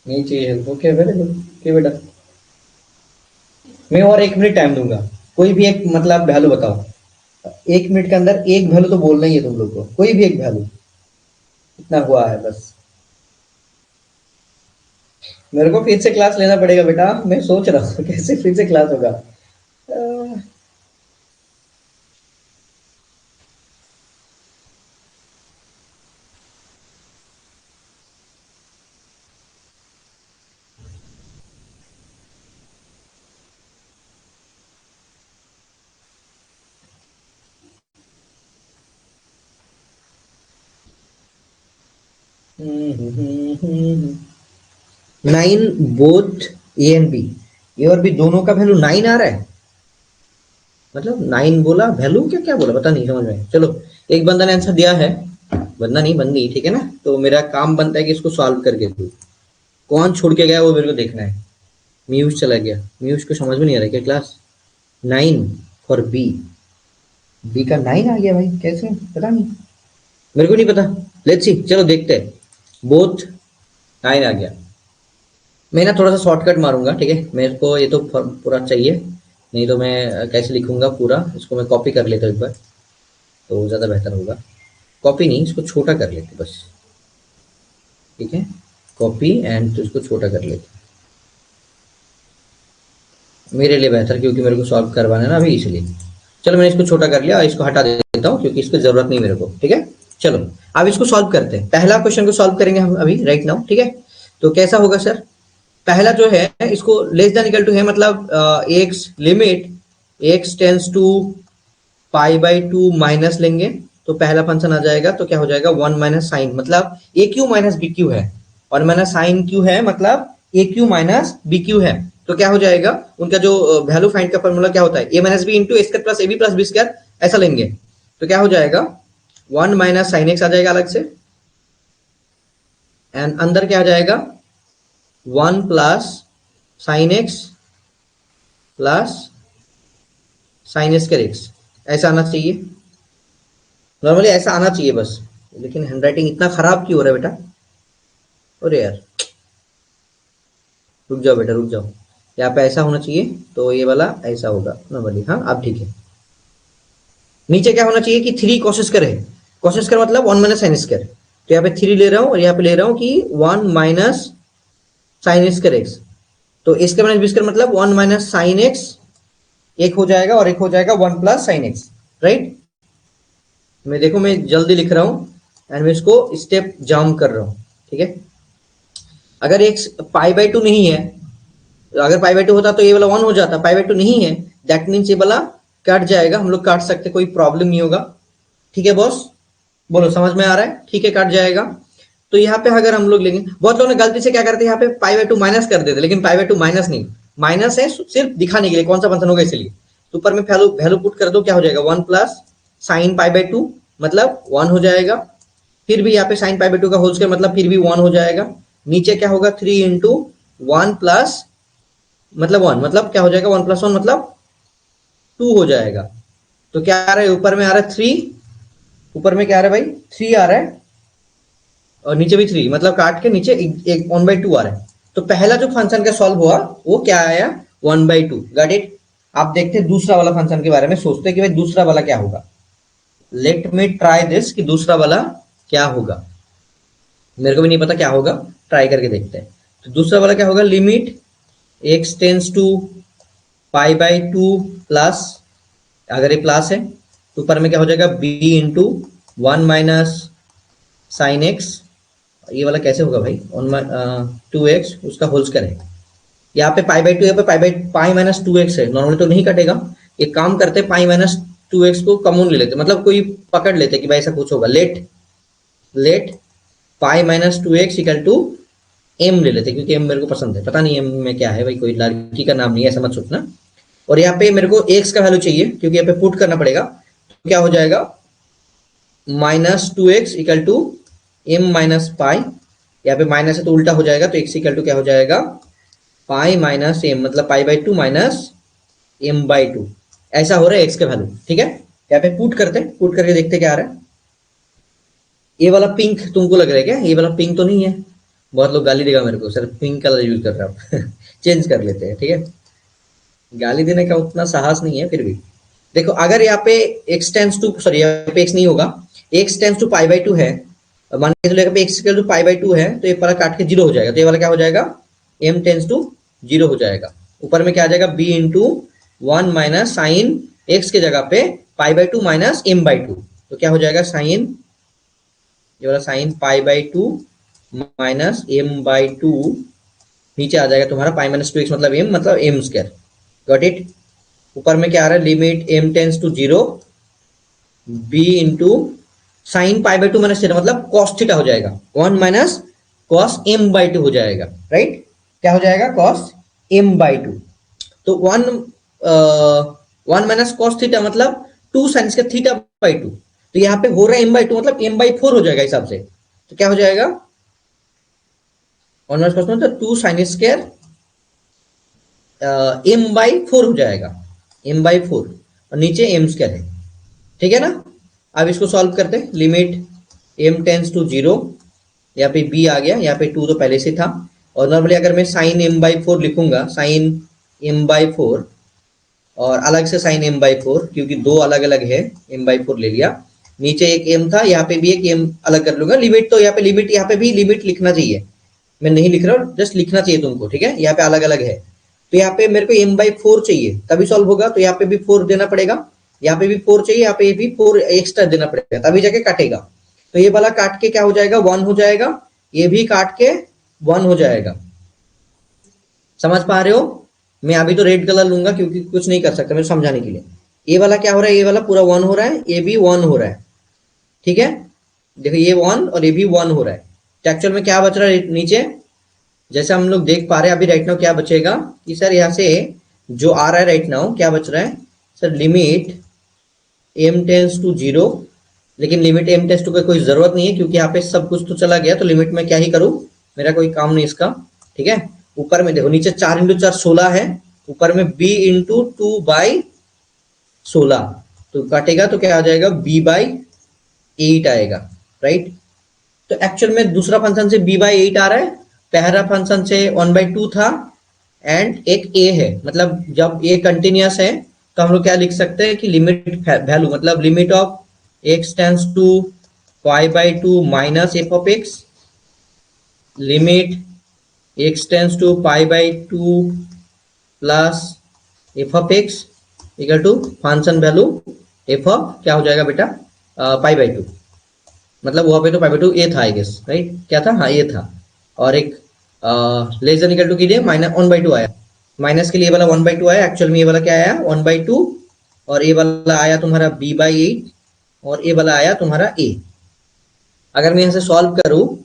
नहीं चाहिए help, okay very good, okay बेटा। मैं और 1 मिनट टाइम दूंगा, कोई भी एक मतलब वैल्यू बताओ। 1 मिनट के अंदर एक वैल्यू तो बोलना ही है तुम लोग को, कोई भी एक वैल्यू। इतना हुआ है बस। मेरे को फिर से क्लास लेना पड़ेगा बेटा, मैं सोच रहा हूँ कैसे फिर से क्लास होगा। Nine both A and b, a और बी दोनों का वैल्यू 9 आ रहा है। मतलब 9 बोला वैल्यू क्या क्या बोला पता नहीं समझ में। चलो, एक बंदा ने आंसर दिया है, बंदा नहीं बंदी, ठीक है ना। तो मेरा काम बनता है कि इसको सॉल्व करके दूं। कौन छोड़ के गया वो मेरे को देखना है। म्यूज चला गया, म्यूज को समझ में नहीं आ रहा क्या क्लास। 9 फॉर बी, बी का 9 आ गया भाई, कैसे पता नहीं, मेरे को नहीं पता। लेट्स सी, चलो देखते हैं। बोथ 9 आ गया। मैं ना थोड़ा सा शॉर्टकट मारूंगा, ठीक है। मेरे को ये तो पूरा चाहिए, नहीं तो मैं कैसे लिखूंगा पूरा। इसको मैं कॉपी कर लेता हूँ एक बार, तो ज़्यादा बेहतर होगा। कॉपी नहीं, इसको छोटा कर लेते बस, ठीक है। कॉपी एंड तो इसको छोटा कर लेते, मेरे लिए बेहतर, क्योंकि मेरे को सॉल्व करवाना है ना अभी, इसलिए। चलो मैंने इसको छोटा कर लिया, इसको हटा देता हूँ क्योंकि इसकी जरूरत नहीं मेरे को, ठीक है। चलो अब इसको सॉल्व करते हैं, पहला क्वेश्चन को सॉल्व करेंगे हम अभी राइट नाउ, ठीक है। तो कैसा होगा सर, पहला जो है इसको लेस देन इक्वल टू है, मतलब x limit x tends to pi by two minus लेंगे, तो पहला फंक्शन आ जाएगा। तो क्या हो जाएगा, 1 - मतलब ए क्यू माइनस बी क्यू है, और माइनस साइन क्यू है, मतलब ए क्यू माइनस बी क्यू है। तो क्या हो जाएगा, उनका जो वैल्यू फाइंड का फॉर्मूला क्या होता है, a minus b into a square plus a b plus b square, ऐसा लेंगे। तो क्या हो जाएगा, 1 - sin x आ जाएगा अलग से, एंड अंदर क्या आ जाएगा, 1 + sin x plus sign square x, ऐसा आना चाहिए। नॉर्मली ऐसा आना चाहिए बस, लेकिन हैंडराइटिंग इतना खराब क्यों हो रहा है बेटा? अरे यार रुक जाओ बेटा रुक जाओ, यहाँ पे ऐसा होना चाहिए तो ये वाला ऐसा होगा नॉर्मली। हाँ अब ठीक है। नीचे क्या होना चाहिए कि थ्री कोशिश करे, कोशिश कर मतलब वन माइनस साइन स्क्वायर, तो यहाँ पे थ्री ले रहा हूँ और यहाँ पे ले रहा हूँ कि one minus sign square x, तो इसके माइनस बी स्क्वायर मतलब वन माइनस साइन एक्स, एक हो जाएगा और एक हो जाएगा one plus sine x, right. मैं देखो मैं जल्दी लिख रहा हूँ एंड मैं इसको स्टेप जंप कर रहा हूँ, ठीक है। अगर एक्स पाई बाई टू नहीं है, अगर पाई बाई टू होता तो ये वाला वन हो जाता, पाई बाई टू नहीं है, दैट मीन्स ये वाला कट जाएगा, हम लोग काट सकते, कोई प्रॉब्लम नहीं होगा, ठीक है बॉस। बोलो समझ में आ रहा है? ठीक है काट जाएगा। तो यहाँ पे अगर हम लोग लेंगे, बहुत लोग ने गलती से क्या करते हैं यहाँ पे पाई बाई टू माइनस कर देते, लेकिन पाई बाई टू माइनस नहीं, माइनस है सिर्फ दिखाने के लिए कौन सा फंक्शन होगा इसलिए। तो ऊपर में वैल्यू वैल्यू पुट कर दो, क्या हो जाएगा one plus sign pi by two मतलब वन हो जाएगा, फिर भी यहाँ पे साइन पाई बाई टू का होल स्क्वायर मतलब फिर भी वन हो जाएगा, नीचे क्या होगा थ्री इंटू वन प्लस मतलब वन मतलब क्या हो जाएगा वन प्लस वन मतलब टू हो जाएगा। तो क्या आ रहा है ऊपर में आ रहा है थ्री, ऊपर में क्या आ रहा है भाई थ्री आ रहा है, और नीचे भी थ्री मतलब काट के नीचे एक वन बाई टू आ रहा है। तो पहला जो फंक्शन का सॉल्व हुआ वो क्या आया one by two, got it. आप देखते हैं दूसरा वाला फंक्शन के बारे में, सोचते हैं कि भाई दूसरा वाला क्या होगा। लेट मी ट्राई दिस कि दूसरा वाला क्या होगा, मेरे को भी नहीं पता क्या होगा, ट्राई करके देखते हैं। तो दूसरा वाला क्या होगा, limit x tends to pi by two plus, अगर ये प्लस है तो ऊपर में क्या हो जाएगा b into one minus sine x, ये वाला कैसे होगा भाई वन टू एक्स उसका होल स्क्वायर है, यहाँ पे पाई बाई टू, यहाँ पे pi by pi minus two x है, नॉर्मली तो नहीं कटेगा। एक काम करते पाई माइनस टू एक्स को कॉमन ले लेते, मतलब कोई पकड़ लेते कि भाई ऐसा कुछ होगा, let let pi minus two x equal to m ले लेते, क्योंकि एम मेरे को पसंद है, पता नहीं एम में क्या है भाई, कोई लड़की का नाम नहीं है ऐसा मत सोचना। और यहाँ पे मेरे को एक्स का वैल्यू चाहिए क्योंकि यहाँ पे पुट करना पड़ेगा, तो क्या हो जाएगा minus two x equal to m minus pi, यहाँ पे माइनस है तो उल्टा हो जाएगा, तो एक्स इक्वल टू क्या हो जाएगा पाई माइनस एम मतलब pi by two minus m by two, ऐसा हो रहा है एक्स का वैल्यू, ठीक है। यहाँ पे पुट करते, पुट करके देखते क्या आ रहा है। ये वाला पिंक तुमको लग रहा है क्या, ये वाला पिंक तो नहीं है, बहुत लोग गाली देगा मेरे को सर पिंक कलर यूज कर रहा हूँ चेंज कर लेते हैं, ठीक है। गाली देने का उतना साहस नहीं है, फिर भी देखो अगर यहाँ पे x टेंस टू सॉरी यहाँ पे x नहीं होगा, x tends to pi by two है, मान के चलो x equal to pi by two है, तो ये वाला काट के जीरो हो जाएगा, तो ये वाला क्या हो जाएगा m टेंस टू जीरो हो जाएगा, ऊपर में क्या आ जाएगा b into one minus sine x के जगह पे pi by two minus m by two, तो क्या हो जाएगा साइन, ये वाला sine pi by two minus m by two, नीचे आ जाएगा तुम्हारा पाई माइनस टू एक्स मतलब एम स्क्वायर, गॉट इट। ऊपर में क्या आ रहा है limit m tends to zero b into sine pi by two minus theta मतलब कॉस थीटा हो जाएगा, one minus cos m by two हो जाएगा, राइट। क्या हो जाएगा कॉस एम बाई टू, तो one one minus cos theta मतलब टू साइन का थीटा बाई टू, तो यहाँ पे हो रहा है एम बाई टू मतलब एम बाई फोर हो जाएगा हिसाब से, तो क्या हो जाएगा वन माइनस कॉस मतलब two sine square m by four हो जाएगा, एम बाई फोर और नीचे एम स्क्वायर है, ठीक है ना। अब इसको सॉल्व करते हैं, limit m tends to zero, यहाँ पे बी आ गया, यहाँ पे टू तो पहले से था, और नॉर्मली अगर मैं साइन एम बाई फोर लिखूंगा साइन एम बाई फोर और अलग से साइन एम बाई फोर, क्योंकि दो अलग अलग है एम बाई फोर ले लिया, नीचे एक एम था यहाँ पे भी एक एम अलग कर लूंगा, लिमिट तो यहाँ पे लिमिट यहाँ पे भी लिमिट लिखना चाहिए, मैं नहीं लिख रहा हूँ जस्ट लिखना चाहिए तुमको, ठीक है। यहाँ पे अलग अलग है, तो यहाँ पे मेरे को एम बाई फोर चाहिए तभी सॉल्व होगा, तो यहाँ पे भी फोर देना पड़ेगा, यहाँ पे भी फोर चाहिए, यहाँ पे भी फोर एक्स्ट्रा देना पड़ेगा तभी जाके काटेगा, तो ये वाला काट के क्या हो जाएगा वन हो जाएगा, ये भी काट के वन हो जाएगा, समझ पा रहे हो। मैं अभी तो रेड कलर लूंगा क्योंकि कुछ नहीं कर सकता मैं समझाने के लिए। ये वाला क्या हो रहा है, ये वाला पूरा वन हो रहा है, ये भी वन हो रहा है, ठीक है। देखो ये वन और ये भी वन हो रहा है, तो एक्चुअल में क्या बच रहा है नीचे, जैसे हम लोग देख पा रहे हैं अभी राइट नाउ क्या बचेगा कि सर यहाँ से जो आ रहा है राइट नाउ क्या बच रहा है sir, limit m tends to zero, लेकिन लिमिट एम टेंस टू का कोई जरूरत नहीं है क्योंकि यहाँ पे सब कुछ तो चला गया, तो लिमिट में क्या ही करूँ, मेरा कोई काम नहीं इसका, ठीक है। ऊपर में देखो नीचे चार इंटू चार 16 है, ऊपर में b इंटू 2/16, तो काटेगा तो क्या आ जाएगा, b/8 आएगा, राइट। तो एक्चुअल में दूसरा फंक्शन से b/8 आ रहा है, पहला फंक्शन से 1/2 था, एंड एक a है, मतलब जब a कंटिन्यूअस है तो हम लोग क्या लिख सकते हैं कि लिमिट वैल्यू, मतलब limit of x tends to π/2 minus f of x, limit x tends to π/2 plus f of x equal to function value f of क्या हो जाएगा बेटा, π/2, मतलब वहां पे तो π/2 a था आई गेस, राइट, क्या था, हाँ a था, और एक लेस देन इक्वल टू के लिए माइनस 1/2 आया, माइनस के लिए वाला 1/2 आया, एक्चुअल में ये वाला क्या आया 1/2, और ए वाला आया तुम्हारा b/8, और ए वाला आया तुम्हारा a। अगर मैं यहाँ से सॉल्व करूं,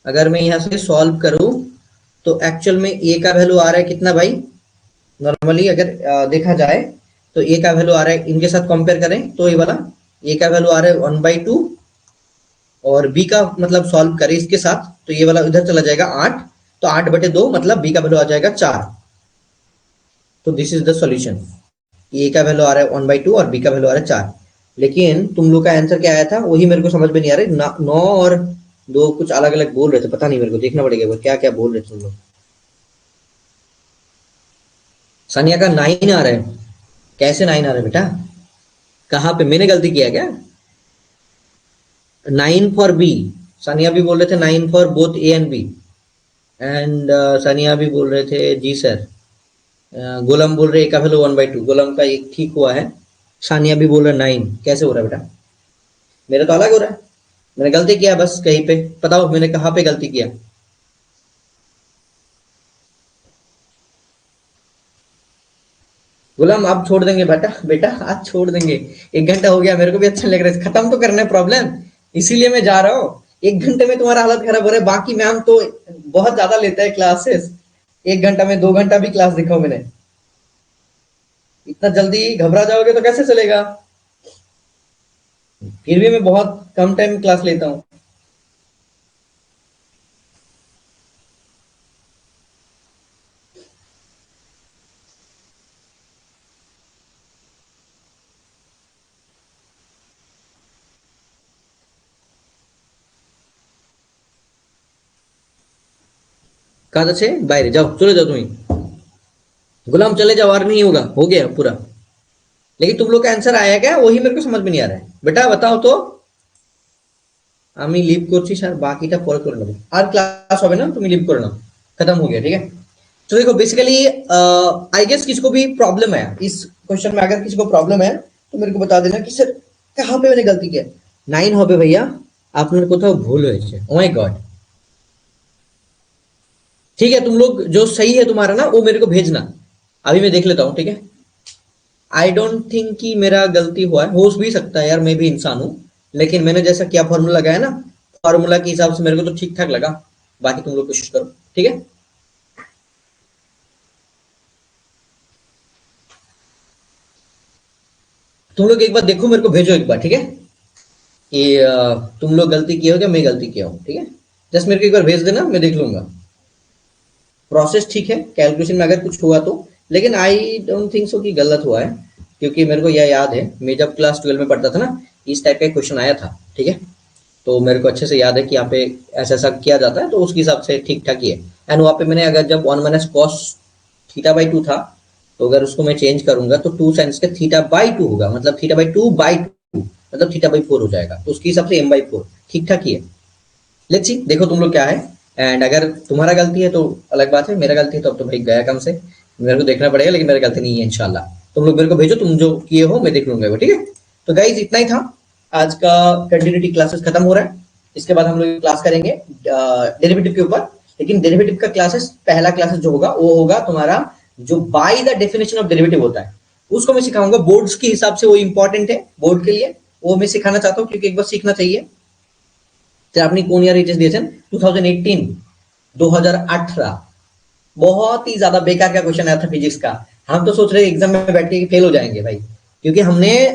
अगर मैं यहाँ से सॉल्व करूं तो एक्चुअल में a का वैल्यू आ रहा है कितना भाई, नॉर्मली अगर देखा जाए तो a का वैल्यू आ रहा है, इनके साथ कंपेयर करें तो ये वाला a का वैल्यू आ रहा है 1/2, और b का मतलब सॉल्व करें इसके साथ तो ये वाला इधर चला जाएगा 8, तो 8/2 मतलब b का वैल्यू आ जाएगा 4। तो this is the solution, a का वैल्यू आ रहा है 1/2 और b का वैल्यू आ रहा है 4। लेकिन तुम लोग का आंसर क्या आया था वही मेरे को समझ में नहीं आ रहा, 9 और 2 कुछ अलग अलग बोल रहे थे, पता नहीं, मेरे को देखना पड़ेगा क्या क्या बोल रहे थे तुम लोग। सानिया का 9 आ रहा है, कैसे 9 आ रहा है बेटा, कहाँ पे मैंने गलती किया क्या, 9 फॉर बी, सानिया भी बोल रहे थे 9 for both A and B, and Sania भी बोल रहे थे जी सर, गोलम बोल रहे ए का वैल्यू 1/2, गोलम का एक ठीक हुआ है, सानिया भी बोल रहे 9, कैसे हो रहा है बेटा, मेरा तो अलग हो रहा है, मैंने गलती किया बस कहीं पे, बताओ मैंने कहाँ पे गलती किया। गुलाम आप छोड़ देंगे बेटा, बेटा आज छोड़ देंगे, 1 घंटा हो गया, मेरे को भी अच्छा लग रहा है, खत्म तो करना है प्रॉब्लम, इसीलिए मैं जा रहा हूँ। 1 घंटे में तुम्हारा हालत खराब हो रहा है, बाकी मैम तो बहुत ज्यादा लेता है क्लासेस, 1 घंटा में 2 घंटा भी क्लास देखा हूं मैंने, इतना जल्दी घबरा जाओगे तो कैसे चलेगा, फिर भी मैं बहुत कम टाइम क्लास लेता हूँ। कहा से बाहर जाओ, चले जाओ तुम्हें, गुलाम चले जाओ, और नहीं होगा, हो गया पूरा। लेकिन तुम लोग का आंसर आया क्या वही मेरे को समझ में नहीं आ रहा है, बेटा बताओ तो। আমি লিভ করছি স্যার, বাকিটা পরে করে নেবো, আর ক্লাস হবে না, তুমি লিভ করে नाओ, खत्म हो गया, ठीक है। तो देखो बेसिकली आई गेस किसको भी प्रॉब्लम है इस क्वेश्चन में, अगर किसी को प्रॉब्लम है तो मेरे को बता देना कि सर कहाँ पे मैंने गलती किया। 9 হবে भैया, আপনার কোথাও ভুল হয়েছে, ओ माय गॉड। ठीक है, तुम लोग जो सही है तुम्हारा ना वो मेरे को भेजना, अभी मैं देख लेता हूँ, ठीक है। आई डोंट थिंक कि मेरा गलती हुआ है, हो भी सकता है यार, मैं भी इंसान हूँ, लेकिन मैंने जैसा क्या फॉर्मूला लगाया ना, फॉर्मूला के हिसाब से मेरे को तो ठीक ठाक लगा, बाकी तुम लोग कोशिश करो, ठीक है। तुम लोग एक बार देखो, मेरे को भेजो एक बार, ठीक है, कि तुम लोग गलती किए हो क्या मैं गलती किया हूँ, ठीक है। जस्ट मेरे को एक बार भेज देना, मैं देख लूंगा। प्रोसेस ठीक है, कैलकुलेशन में अगर कुछ हुआ तो, लेकिन आई डोंट थिंक सो कि गलत हुआ है, क्योंकि मेरे को यह याद है मैं जब क्लास 12 में पढ़ता था ना, इस टाइप का क्वेश्चन आया था, ठीक है। तो मेरे को अच्छे से याद है कि यहाँ पे ऐसा ऐसा किया जाता है, तो उसके हिसाब से ठीक ठाक ही है। एंड वहाँ पे मैंने अगर जब 1 - cos θ/2 था, तो अगर उसको मैं चेंज करूंगा तो 2 sin के θ/2 होगा, मतलब θ/2/2 मतलब θ/4 हो जाएगा, तो उसके हिसाब से m/4 ठीक ठाक ही है। लेट्स सी, देखो तुम लोग क्या है, एंड अगर तुम्हारा गलती है तो अलग बात है, मेरा गलती है तो अब तो भाई गया काम से, मेरे को देखना पड़ेगा, लेकिन मेरा गलती नहीं है इंशाल्लाह। तुम लोग मेरे को भेजो, तुम जो किए हो मैं देख लूंगा वो, ठीक है। तो गाइज इतना ही था, आज का कंटिन्यूटी क्लासेस खत्म हो रहा है, इसके बाद हम लोग क्लास करेंगे डेरिवेटिव के ऊपर। लेकिन डेरिवेटिव का क्लासेस, पहला क्लासेस जो होगा वो होगा तुम्हारा जो by the definition of derivative होता है, उसको मैं सिखाऊंगा, बोर्ड्स के हिसाब से वो इंपॉर्टेंट है बोर्ड के लिए, वो मैं सिखाना चाहता हूँ, क्योंकि एक बार सीखना चाहिए। तो आपने कौन ईयर एचएस दिए थे, 2018 2018, बहुत ही ज्यादा बेकार का क्वेश्चन आया था फिजिक्स का, हम तो सोच रहे एग्जाम में बैठ के फेल हो जाएंगे भाई, क्योंकि हमने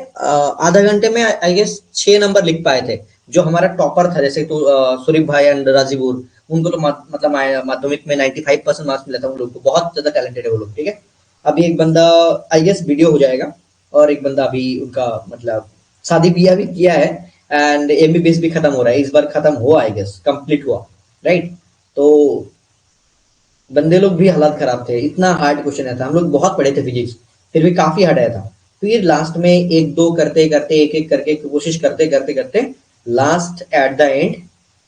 आधा घंटे में आई गेस 6 नंबर लिख पाए थे। जो हमारा टॉपर था, जैसे तो सुरीफ भाई एंड राजीपुर, उनको तो मतलब माध्यमिक में 95% मार्क्स मिला था, उन लोग को बहुत ज्यादा टैलेंटेड है वो लोग, ठीक है। अभी एक बंदा आई गेस वीडियो हो जाएगा, और एक बंदा अभी उनका मतलब शादी ब्याह भी किया है, एंड एमबीबीएस भी खत्म हो रहा है, इस बार खत्म हुआ आई गेस, कंप्लीट हुआ, राइट। तो बंदे लोग भी हालात खराब थे, इतना हार्ड क्वेश्चन आया था, हम लोग बहुत पढ़े थे फिजिक्स, फिर भी काफी हार्ड आया था। फिर लास्ट में एक दो करते करते एक एक करके कोशिश करते करते करते लास्ट एट द एंड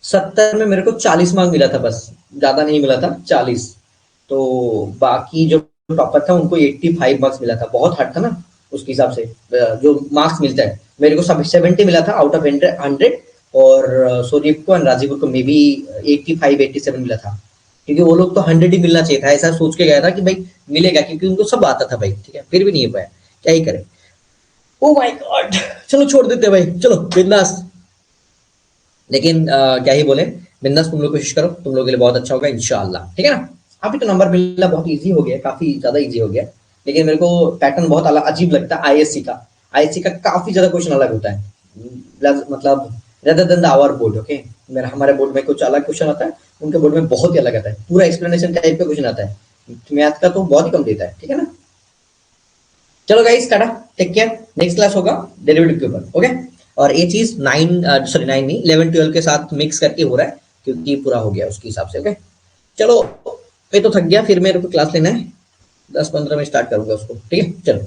70 में मेरे को 40 मार्क मिला था, बस ज्यादा नहीं मिला था, 40। तो बाकी जो टॉपर था उनको 85 मार्क्स मिला था, बहुत हार्ड था ना उसके हिसाब से जो मार्क्स मिलता है। मेरे को सब 70 मिला था आउट ऑफ 100, और सोदीप को एंड राजीव को मे बी 85-87 मिला था, क्योंकि वो लोग तो 100 ही मिलना चाहिए था, ऐसा सोच के गया था कि भाई मिलेगा, क्योंकि उनको सब आता था भाई, ठीक है, फिर भी नहीं हो पाया, क्या ही करें। ओ माय गॉड, चलो छोड़ देते भाई, चलो बिंदास। लेकिन क्या ही बोले, बिंदास तुम लोग कोशिश करो, तुम लोगों के लिए बहुत अच्छा होगा इंशाल्लाह, ठीक है ना। अभी तो नंबर मिलना बहुत इजी हो गया, काफी ज्यादा इजी हो गया, लेकिन मेरे को पैटर्न बहुत अलग अजीब लगता है आईएससी का। आईएससी का काफी ज्यादा क्वेश्चन अलग होता है, मतलब rather than the our board, okay. मेरा हमारे बोर्ड में कुछ अलग क्वेश्चन आता है, उनके बोर्ड में बहुत ही अलग आता है, पूरा एक्सप्लेनेशन टाइप का क्वेश्चन आता है। मैथ का तो बहुत ही कम देता है, ठीक है ना। चलो guys, tata, take care, next class होगा डेरिवेटिव के ऊपर, ओके। और ये चीज 9 नहीं 11-12 के साथ मिक्स करके हो रहा है, क्योंकि पूरा हो गया उसके हिसाब से, ओके। चलो, मैं तो थक गया, फिर मेरे को क्लास लेना है, 10-15 में स्टार्ट करूंगा उसको, ठीक है, चलो।